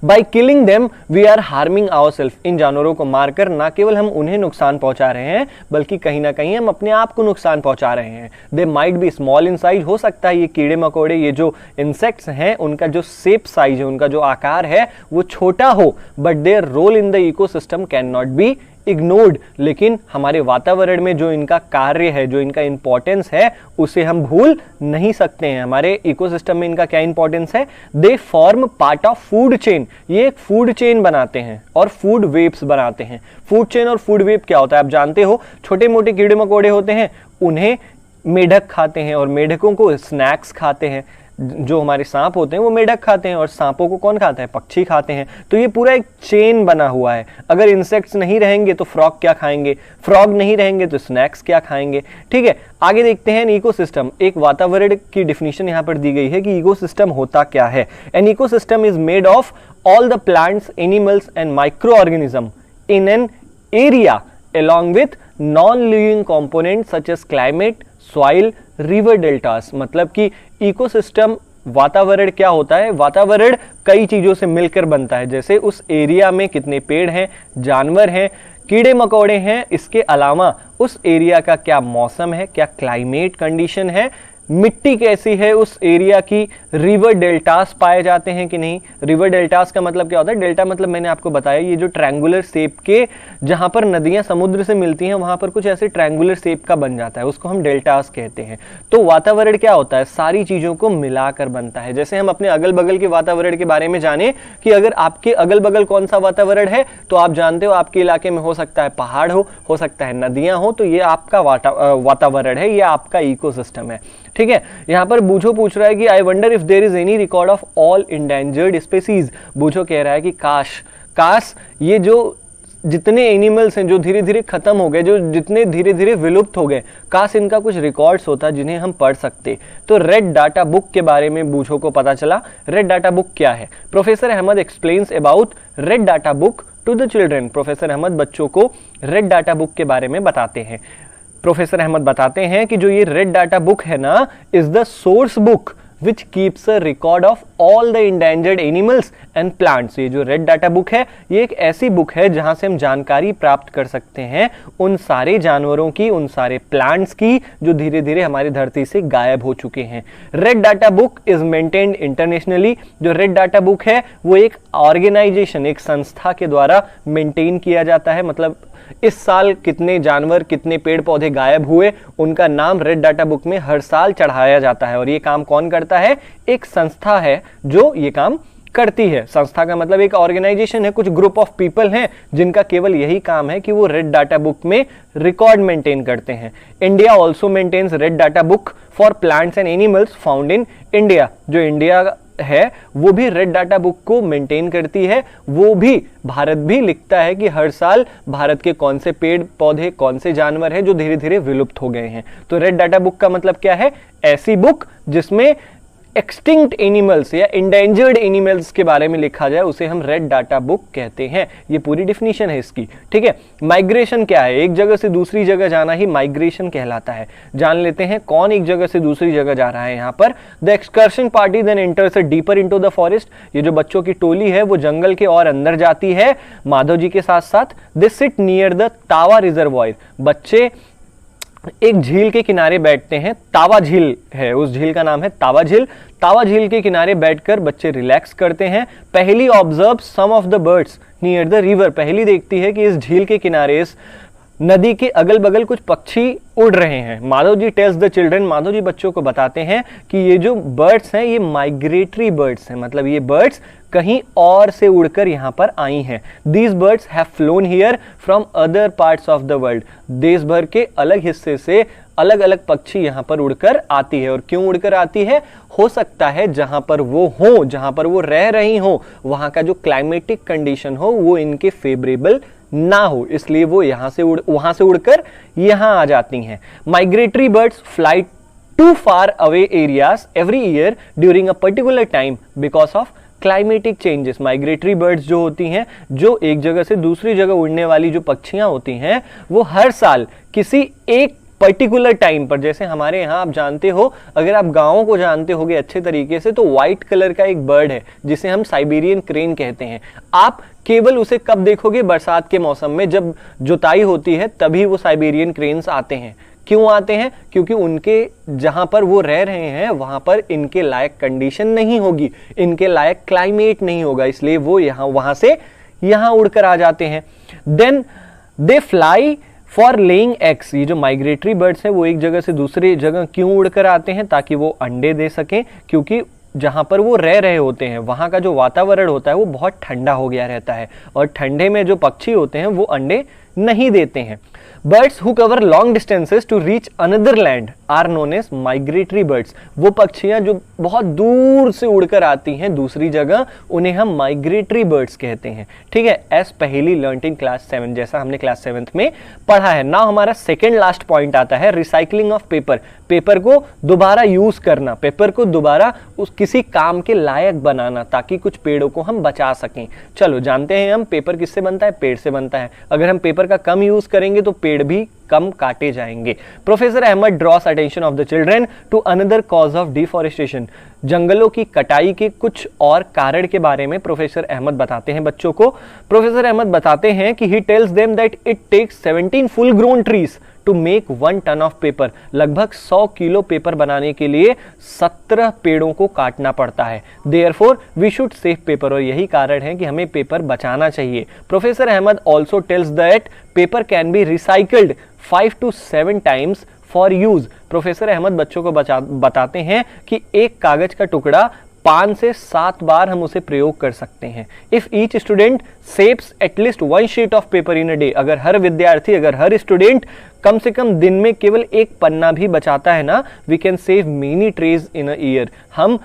By killing them, we are harming ourselves। इन जानवरों को मारकर ना केवल हम उन्हें नुकसान पहुंचा रहे हैं, बल्कि कहीं ना कहीं हम अपने आप को नुकसान पहुंचा रहे हैं। They might be small in size, हो सकता है ये कीड़े मकोड़े, ये जो इंसेक्ट्स हैं, उनका जो शेप साइज है, उनका जो आकार है वो छोटा हो, but their role in the ecosystem can not be ignored. लेकिन हमारे वातावरण में जो इनका कार्य है, जो इनका इंपॉर्टेंस है, उसे हम भूल नहीं सकते हैं। हमारे इकोसिस्टम में इनका क्या इंपॉर्टेंस है? They form part of food chain. ये एक फूड चेन बनाते हैं और फूड वेब्स बनाते हैं। फूड चेन और फूड वेब क्या होता है आप जानते हो? छोटे मोटे कीड़े मकोड़े होते हैं, उन्हें मेढक खाते हैं और मेढकों को स्नैक्स खाते हैं। जो हमारे सांप होते हैं वो मेढक खाते हैं और सांपों को कौन खाता है? पक्षी खाते हैं। तो ये पूरा एक चेन बना हुआ है। अगर इंसेक्ट्स नहीं रहेंगे तो फ्रॉग क्या खाएंगे, फ्रॉग नहीं रहेंगे तो स्नैक्स क्या खाएंगे। ठीक है, आगे देखते हैं इकोसिस्टम। एक वातावरण की डिफिनीशन यहाँ पर दी गई है कि इकोसिस्टम होता क्या है। An ecosystem is made of all the plants, animals and micro organism in an area along with non-living components such as climate, soil, river deltas। मतलब कि इकोसिस्टम वातावरण क्या होता है? वातावरण कई चीजों से मिलकर बनता है, जैसे उस एरिया में कितने पेड़ हैं, जानवर हैं, कीड़े मकोड़े हैं, इसके अलावा उस एरिया का क्या मौसम है, क्या क्लाइमेट कंडीशन है, मिट्टी कैसी है उस एरिया की, रिवर डेल्टास पाए जाते हैं कि नहीं। रिवर डेल्टास का मतलब क्या होता है? डेल्टा मतलब मैंने आपको बताया ये जो ट्रायंगुलर शेप के, जहां पर नदियां समुद्र से मिलती हैं वहां पर कुछ ऐसे ट्रायंगुलर शेप का बन जाता है, उसको हम डेल्टास कहते हैं। तो वातावरण क्या होता है? सारी चीजों को मिलाकर बनता है। जैसे हम अपने अगल बगल के वातावरण के बारे में जाने कि अगर आपके अगल बगल कौन सा वातावरण है, तो आप जानते हो आपके इलाके में हो सकता है पहाड़ हो सकता है नदियां हो, तो ये आपका वातावरण है, ये आपका इकोसिस्टम है। ठीक है, यहां पर बूझो पूछ रहा है कि I wonder if there is any record of all endangered species. Boojho कह रहा है कि काश ये जो जितने एनिमल्स हैं जो धीरे धीरे खत्म हो गए, जो जितने धीरे धीरे विलुप्त हो गए, काश इनका कुछ रिकॉर्ड्स होता जिन्हें हम पढ़ सकते। तो रेड डाटा बुक के बारे में बूझो को पता चला। रेड डाटा बुक क्या है? Professor Ahmad explains about red data book to the children. Professor Ahmad बच्चों को रेड डाटा बुक के बारे में बताते हैं। प्रोफेसर अहमद बताते हैं कि जो ये रेड डाटा बुक है ना, is the source book which keeps a record of all the endangered animals and plants. ये जो रेड डाटा बुक है, ये एक ऐसी बुक है जहां से हम जानकारी प्राप्त कर सकते हैं उन सारे जानवरों की, उन सारे प्लांट्स की जो धीरे धीरे हमारी धरती से गायब हो चुके हैं। Red data book is maintained internationally. जो रेड डाटा बुक है वो एक ऑर्गेनाइजेशन, एक संस्था के द्वारा मेंटेन किया जाता है। मतलब इस साल कितने जानवर, कितने पेड़ पौधे गायब हुए, उनका नाम रेड डाटा बुक में हर साल चढ़ाया जाता है। और ये काम कौन करता है? एक संस्था है जो ये काम करती है। संस्था का मतलब एक ऑर्गेनाइजेशन है, कुछ ग्रुप ऑफ पीपल हैं जिनका केवल यही काम है कि वो रेड डाटा बुक में रिकॉर्ड मेंटेन करते हैं। India also maintains red data book for plants and animals found in India. जो इंडिया है वो भी रेड डाटा बुक को मेंटेन करती है। वो भी, भारत भी लिखता है कि हर साल भारत के कौन से पेड़ पौधे, कौन से जानवर हैं जो धीरे धीरे विलुप्त हो गए हैं। तो रेड डाटा बुक का मतलब क्या है? ऐसी बुक जिसमें एक्सटिंक्ट एनिमल्स या इंडेंजर्ड एनिमल्स के बारे में लिखा जाए, उसे हम रेड डाटा बुक कहते हैं। ये पूरी डिफिनीशन है इसकी। ठीक है, माइग्रेशन क्या है? एक जगह से दूसरी जगह जाना ही माइग्रेशन कहलाता है। जान लेते हैं कौन एक जगह से दूसरी जगह जा रहा है। यहाँ पर the excursion party then enters deeper into the forest. ये जो बच्चों की टोली है वो जंगल के और अंदर जाती है माधव जी के साथ साथ। दे सिट नियर द तावा रिजर्वॉयर। बच्चे एक झील के किनारे बैठते हैं, तावा झील है, उस झील का नाम है तावा झील। तावा झील के किनारे बैठकर बच्चे रिलैक्स करते हैं। Paheli observe some of the birds near the river. Paheli देखती है कि इस झील के किनारे, इस नदी के अगल बगल कुछ पक्षी उड़ रहे हैं। Madhav ji tells the children. Madhav ji बच्चों को बताते हैं कि ये जो बर्ड्स हैं ये माइग्रेटरी बर्ड्स हैं, मतलब ये बर्ड्स कहीं और से उड़कर यहाँ पर आई हैं। These birds have phloem here from other parts of the world. देश भर के अलग हिस्से से अलग अलग पक्षी यहाँ पर उड़कर आती है। और क्यों उड़कर आती है? हो सकता है जहां पर वो हो, जहां पर वो रह रही हो, वहां का जो क्लाइमेटिक कंडीशन हो वो इनके फेवरेबल ना हो, इसलिए वो वहां से उड़कर यहां आ जाती हैं। Migratory birds fly to far away areas every year during a particular time because of climatic changes. Migratory birds जो होती हैं, जो एक जगह से दूसरी जगह उड़ने वाली जो पक्षियां होती हैं, वो हर साल किसी एक पर्टिकुलर टाइम पर, जैसे हमारे यहाँ आप जानते हो, अगर आप गाँवों को जानते होगे अच्छे तरीके से, तो व्हाइट कलर का एक बर्ड है जिसे हम साइबेरियन क्रेन कहते हैं। आप केवल उसे कब देखोगे? बरसात के मौसम में, जब जुताई होती है तभी वो साइबेरियन क्रेन्स आते हैं। क्यों आते हैं? क्योंकि उनके जहां पर वो रह रहे हैं वहां पर इनके लायक कंडीशन नहीं होगी, इनके लायक क्लाइमेट नहीं होगा, इसलिए वो वहां से यहां उड़कर आ जाते हैं। Then they fly for laying eggs. ये जो माइग्रेटरी बर्ड्स हैं वो एक जगह से दूसरी जगह क्यों उड़कर आते हैं? ताकि वो अंडे दे सकें, क्योंकि जहां पर वो रह रहे होते हैं वहां का जो वातावरण होता है वो बहुत ठंडा हो गया रहता है, और ठंडे में जो पक्षी होते हैं वो अंडे नहीं देते हैं। Birds who cover long distances to reach another land are known as migratory birds. वो पक्षियां जो बहुत दूर से उड़कर आती हैं दूसरी जगह, उन्हें हम माइग्रेटरी बर्ड्स कहते हैं। ठीक है, एज पहली लर्नड इन क्लास 7, जैसा हमने क्लास 7 में पढ़ा है। नाउ हमारा सेकेंड लास्ट पॉइंट आता है रिसाइकलिंग ऑफ पेपर। पेपर को दोबारा यूज करना, पेपर को दोबारा किसी काम के लायक बनाना, ताकि कुछ पेड़ों को हम बचा सकें। चलो जानते हैं हम पेपर किससे बनता है? पेड़ से बनता है। अगर हम पेपर पेपर का कम यूज करेंगे तो पेड़ भी कम काटे जाएंगे। Professor Ahmed draws attention of the children to another cause of deforestation. जंगलों की कटाई के कुछ और कारण के बारे में प्रोफेसर अहमद बताते हैं बच्चों को। प्रोफेसर अहमद बताते हैं कि he tells them that it takes 17 full grown trees to make 1 ton of paper. लगभग 100 किलो पेपर बनाने के लिए 17 पेड़ों को काटना पड़ता है। Therefore we should save paper, और यही कारण है कि हमें पेपर बचाना चाहिए। Professor Ahmad also tells that paper can be recycled 5 to 7 times for use. Professor Ahmad बच्चों को बताते हैं कि एक कागज का टुकड़ा 5 से 7 बार हम उसे प्रयोग कर सकते हैं। If each student saves at least 1 sheet of paper in a day, अगर हर विद्यार्थी, अगर हर स्टूडेंट कम से कम दिन में केवल एक पन्ना भी बचाता है ना, we can save many trees in a year. हम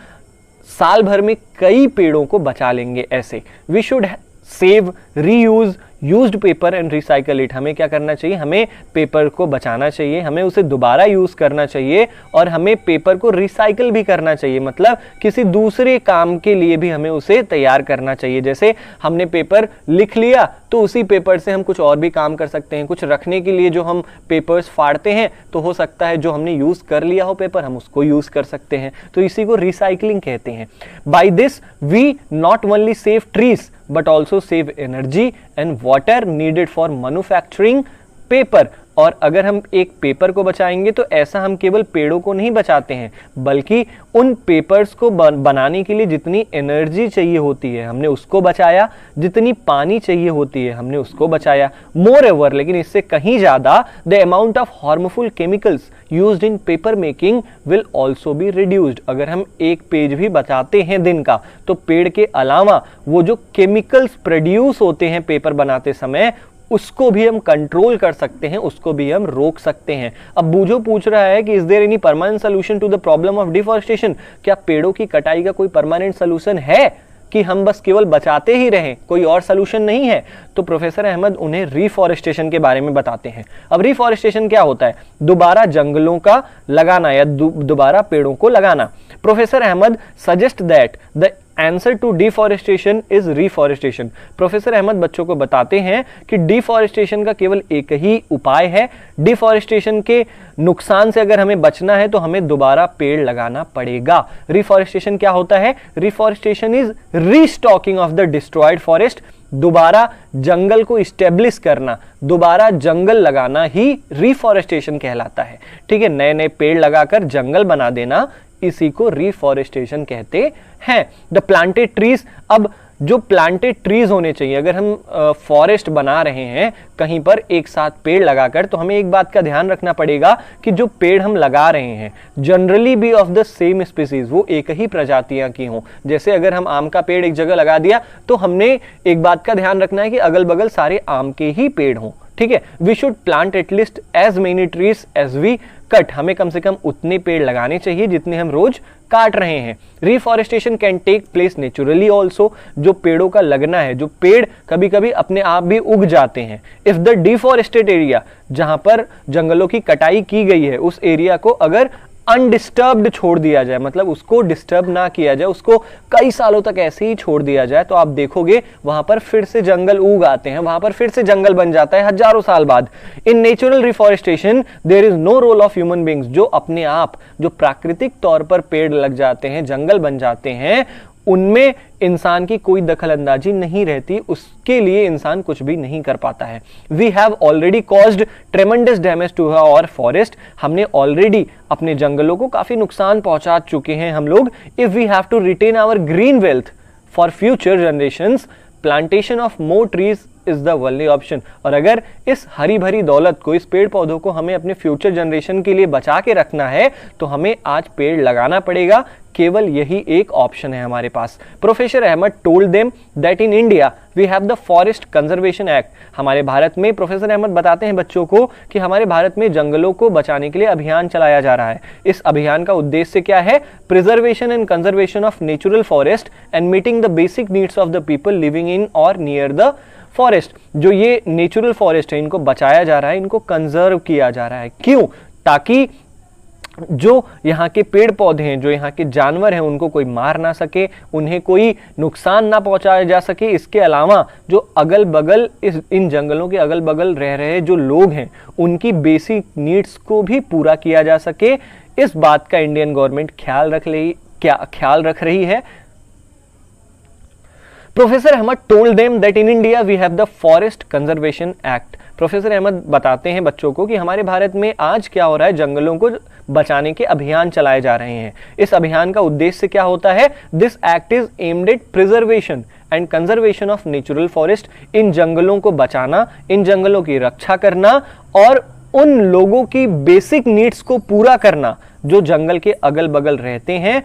साल भर में कई पेड़ों को बचा लेंगे ऐसे। We should save, reuse used paper and recycle it. हमें क्या करना चाहिए, हमें पेपर को बचाना चाहिए, हमें उसे दोबारा यूज करना चाहिए, और हमें पेपर को रिसाइकल भी करना चाहिए, मतलब किसी दूसरे काम के लिए भी हमें उसे तैयार करना चाहिए। जैसे हमने पेपर लिख लिया तो उसी पेपर से हम कुछ और भी काम कर सकते हैं। कुछ रखने के लिए जो हम पेपर्स फाड़ते हैं तो हो सकता है जो हमने यूज कर लिया हो पेपर हम उसको यूज कर सकते हैं, तो इसी को रिसाइकलिंग कहते हैं। By this we not only save trees but also save energy and water needed for manufacturing paper। और अगर हम एक पेपर को बचाएंगे तो ऐसा हम केवल पेड़ों को नहीं बचाते हैं, बल्कि उन पेपर्स को बनाने के लिए जितनी एनर्जी चाहिए होती है हमने उसको बचाया, जितनी पानी चाहिए होती है हमने उसको बचाया। मोर एवर, लेकिन इससे कहीं ज्यादा, the amount of harmful chemicals used in paper making will also be reduced. अगर हम एक पेज भी बचाते हैं दिन का, तो पेड़ के अलावा वो जो केमिकल्स प्रोड्यूस होते हैं पेपर बनाते समय उसको भी हम कंट्रोल कर सकते हैं, उसको भी हम रोक सकते हैं। अब बूझो पूछ रहा है कि is there any permanent solution to the problem of deforestation? क्या पेड़ों की कटाई का कोई परमानेंट सोल्यूशन है कि हम बस केवल बचाते ही रहें, कोई और सोल्यूशन नहीं है? तो प्रोफेसर अहमद उन्हें रिफॉरेस्टेशन के बारे में बताते हैं। अब रिफॉरेस्टेशन क्या होता है? दोबारा जंगलों का लगाना या दोबारा पेड़ों को लगाना। Professor Ahmad suggest that the answer to deforestation is reforestation. Professor Ahmad बच्चों को बताते हैं कि डिफॉरेस्टेशन का केवल एक ही उपाय है। डिफॉरेस्टेशन के नुकसान से अगर हमें बचना है तो हमें दोबारा पेड़ लगाना पड़ेगा। रिफॉरेस्टेशन क्या होता है? Reforestation is restocking of the destroyed forest. दोबारा जंगल को इस्टेब्लिश करना, दोबारा जंगल लगाना ही रिफॉरेस्टेशन कहलाता है। ठीक है, नए नए पेड़ लगाकर जंगल बना देना, इसी को रिफॉरेस्टेशन कहते हैं। द प्लांटेड ट्रीज, अब जो प्लांटेड ट्रीज होने चाहिए, अगर हम फॉरेस्ट बना रहे हैं कहीं पर एक साथ पेड़ लगाकर, तो हमें एक बात का ध्यान रखना पड़ेगा कि जो पेड़ हम लगा रहे हैं generally be of the same species, वो एक ही प्रजातियां की हों। जैसे अगर हम आम का पेड़ एक जगह लगा दिया तो हमने एक बात का ध्यान रखना है कि अगल बगल सारे आम के ही पेड़ हों। ठीक है, we should plant at least as many trees as we cut. हमें कम से कम उतने पेड़ लगाने चाहिए जितने हम रोज काट रहे हैं। Reforestation can take place naturally also. जो पेड़ों का लगना है, जो पेड़ कभी कभी अपने आप भी उग जाते हैं। इफ द डिफॉरेस्टेड एरिया, जहां पर जंगलों की कटाई की गई है, उस एरिया को अगर अनडिस्टर्ब्ड छोड़ दिया जाए, मतलब उसको डिस्टर्ब ना किया जाए, उसको कई सालों तक ऐसे ही छोड़ दिया जाए, तो आप देखोगे वहां पर फिर से जंगल उग आते हैं, वहां पर फिर से जंगल बन जाता है हजारों साल बाद। In natural reforestation there is no role of human beings. जो अपने आप, जो प्राकृतिक तौर पर पेड़ लग जाते हैं, जंगल बन जाते हैं, उनमें इंसान की कोई दखलंदाजी नहीं रहती, उसके लिए इंसान कुछ भी नहीं कर पाता है। We have already caused tremendous damage to our forest. हमने ऑलरेडी अपने जंगलों को काफी नुकसान पहुंचा चुके हैं हम लोग। If we have to retain our green wealth for future generations, plantation of more trees is the only option. और अगर इस हरी भरी दौलत को, इस पेड़ पौधों को हमें अपने फ्यूचर जनरेशन के लिए बचा के रखना है, तो हमें आज पेड़ लगाना पड़ेगा। केवल यही एक ऑप्शन है हमारे पास। Professor Ahmed told them that in India we have the forest conservation act. हमारे भारत में, प्रोफेसर अहमद बताते हैं बच्चों को कि हमारे भारत में जंगलों को बचाने के लिए अभियान चलाया जा रहा है। इस अभियान का उद्देश्य क्या है? Preservation and conservation of natural forest and meeting the basic needs of the people living इन और नियर द फॉरेस्ट। जो ये नेचुरल फॉरेस्ट है, इनको बचाया जा रहा है, इनको कंजर्व किया जा रहा है। क्यों? ताकि जो यहाँ के पेड़ पौधे हैं, जो यहाँ के जानवर हैं, उनको कोई मार ना सके, उन्हें कोई नुकसान ना पहुंचाया जा सके। इसके अलावा जो अगल बगल इन जंगलों के अगल बगल रह रहे जो लोग हैं, उनकी बेसिक नीड्स को भी पूरा किया जा सके, इस बात का इंडियन गवर्नमेंट ख्याल रख रही है। Professor Ahmad told them that in India we have the Forest Conservation Act। Professor Ahmad बताते हैं बच्चों को कि हमारे भारत में आज क्या हो रहा है, जंगलों को बचाने के अभियान चलाए जा रहे हैं। इस अभियान का उद्देश्य क्या होता है? This act is aimed at preservation and conservation of natural forest. इन जंगलों को बचाना, इन जंगलों की रक्षा करना और उन लोगों की बेसिक नीड्स को पूरा करना जो जंगल के अगल बगल रहते हैं,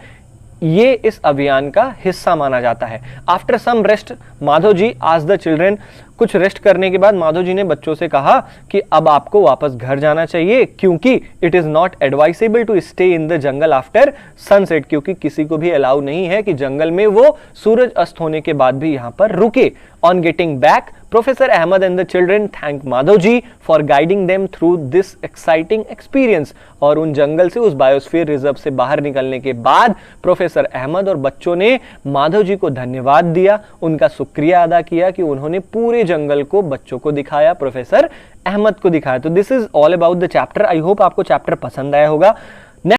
ये इस अभियान का हिस्सा माना जाता है। After some rest Madhav ji asked the children. कुछ रेस्ट करने के बाद माधव जी ने बच्चों से कहा कि अब आपको वापस घर जाना चाहिए, क्योंकि it is not advisable to stay in the jungle after sunset, क्योंकि किसी को भी अलाउ नहीं है कि जंगल में वो सूरज अस्त होने के बाद भी यहां पर रुके। On getting back, professor Ahmad and the children thank Madhav ji for guiding them through this exciting experience. और उन जंगल से, उस बायोस्फीयर रिजर्व से बाहर निकलने के बाद प्रोफेसर अहमद और बच्चों ने माधव जी को धन्यवाद दिया, उनका शुक्रिया अदा किया कि उन्होंने पूरे जंगल को बच्चों को दिखाया, प्रोफेसर अहमद को दिखाया। तो this is all about the chapter. I hope आपको चैप्टर पसंद आया होगा।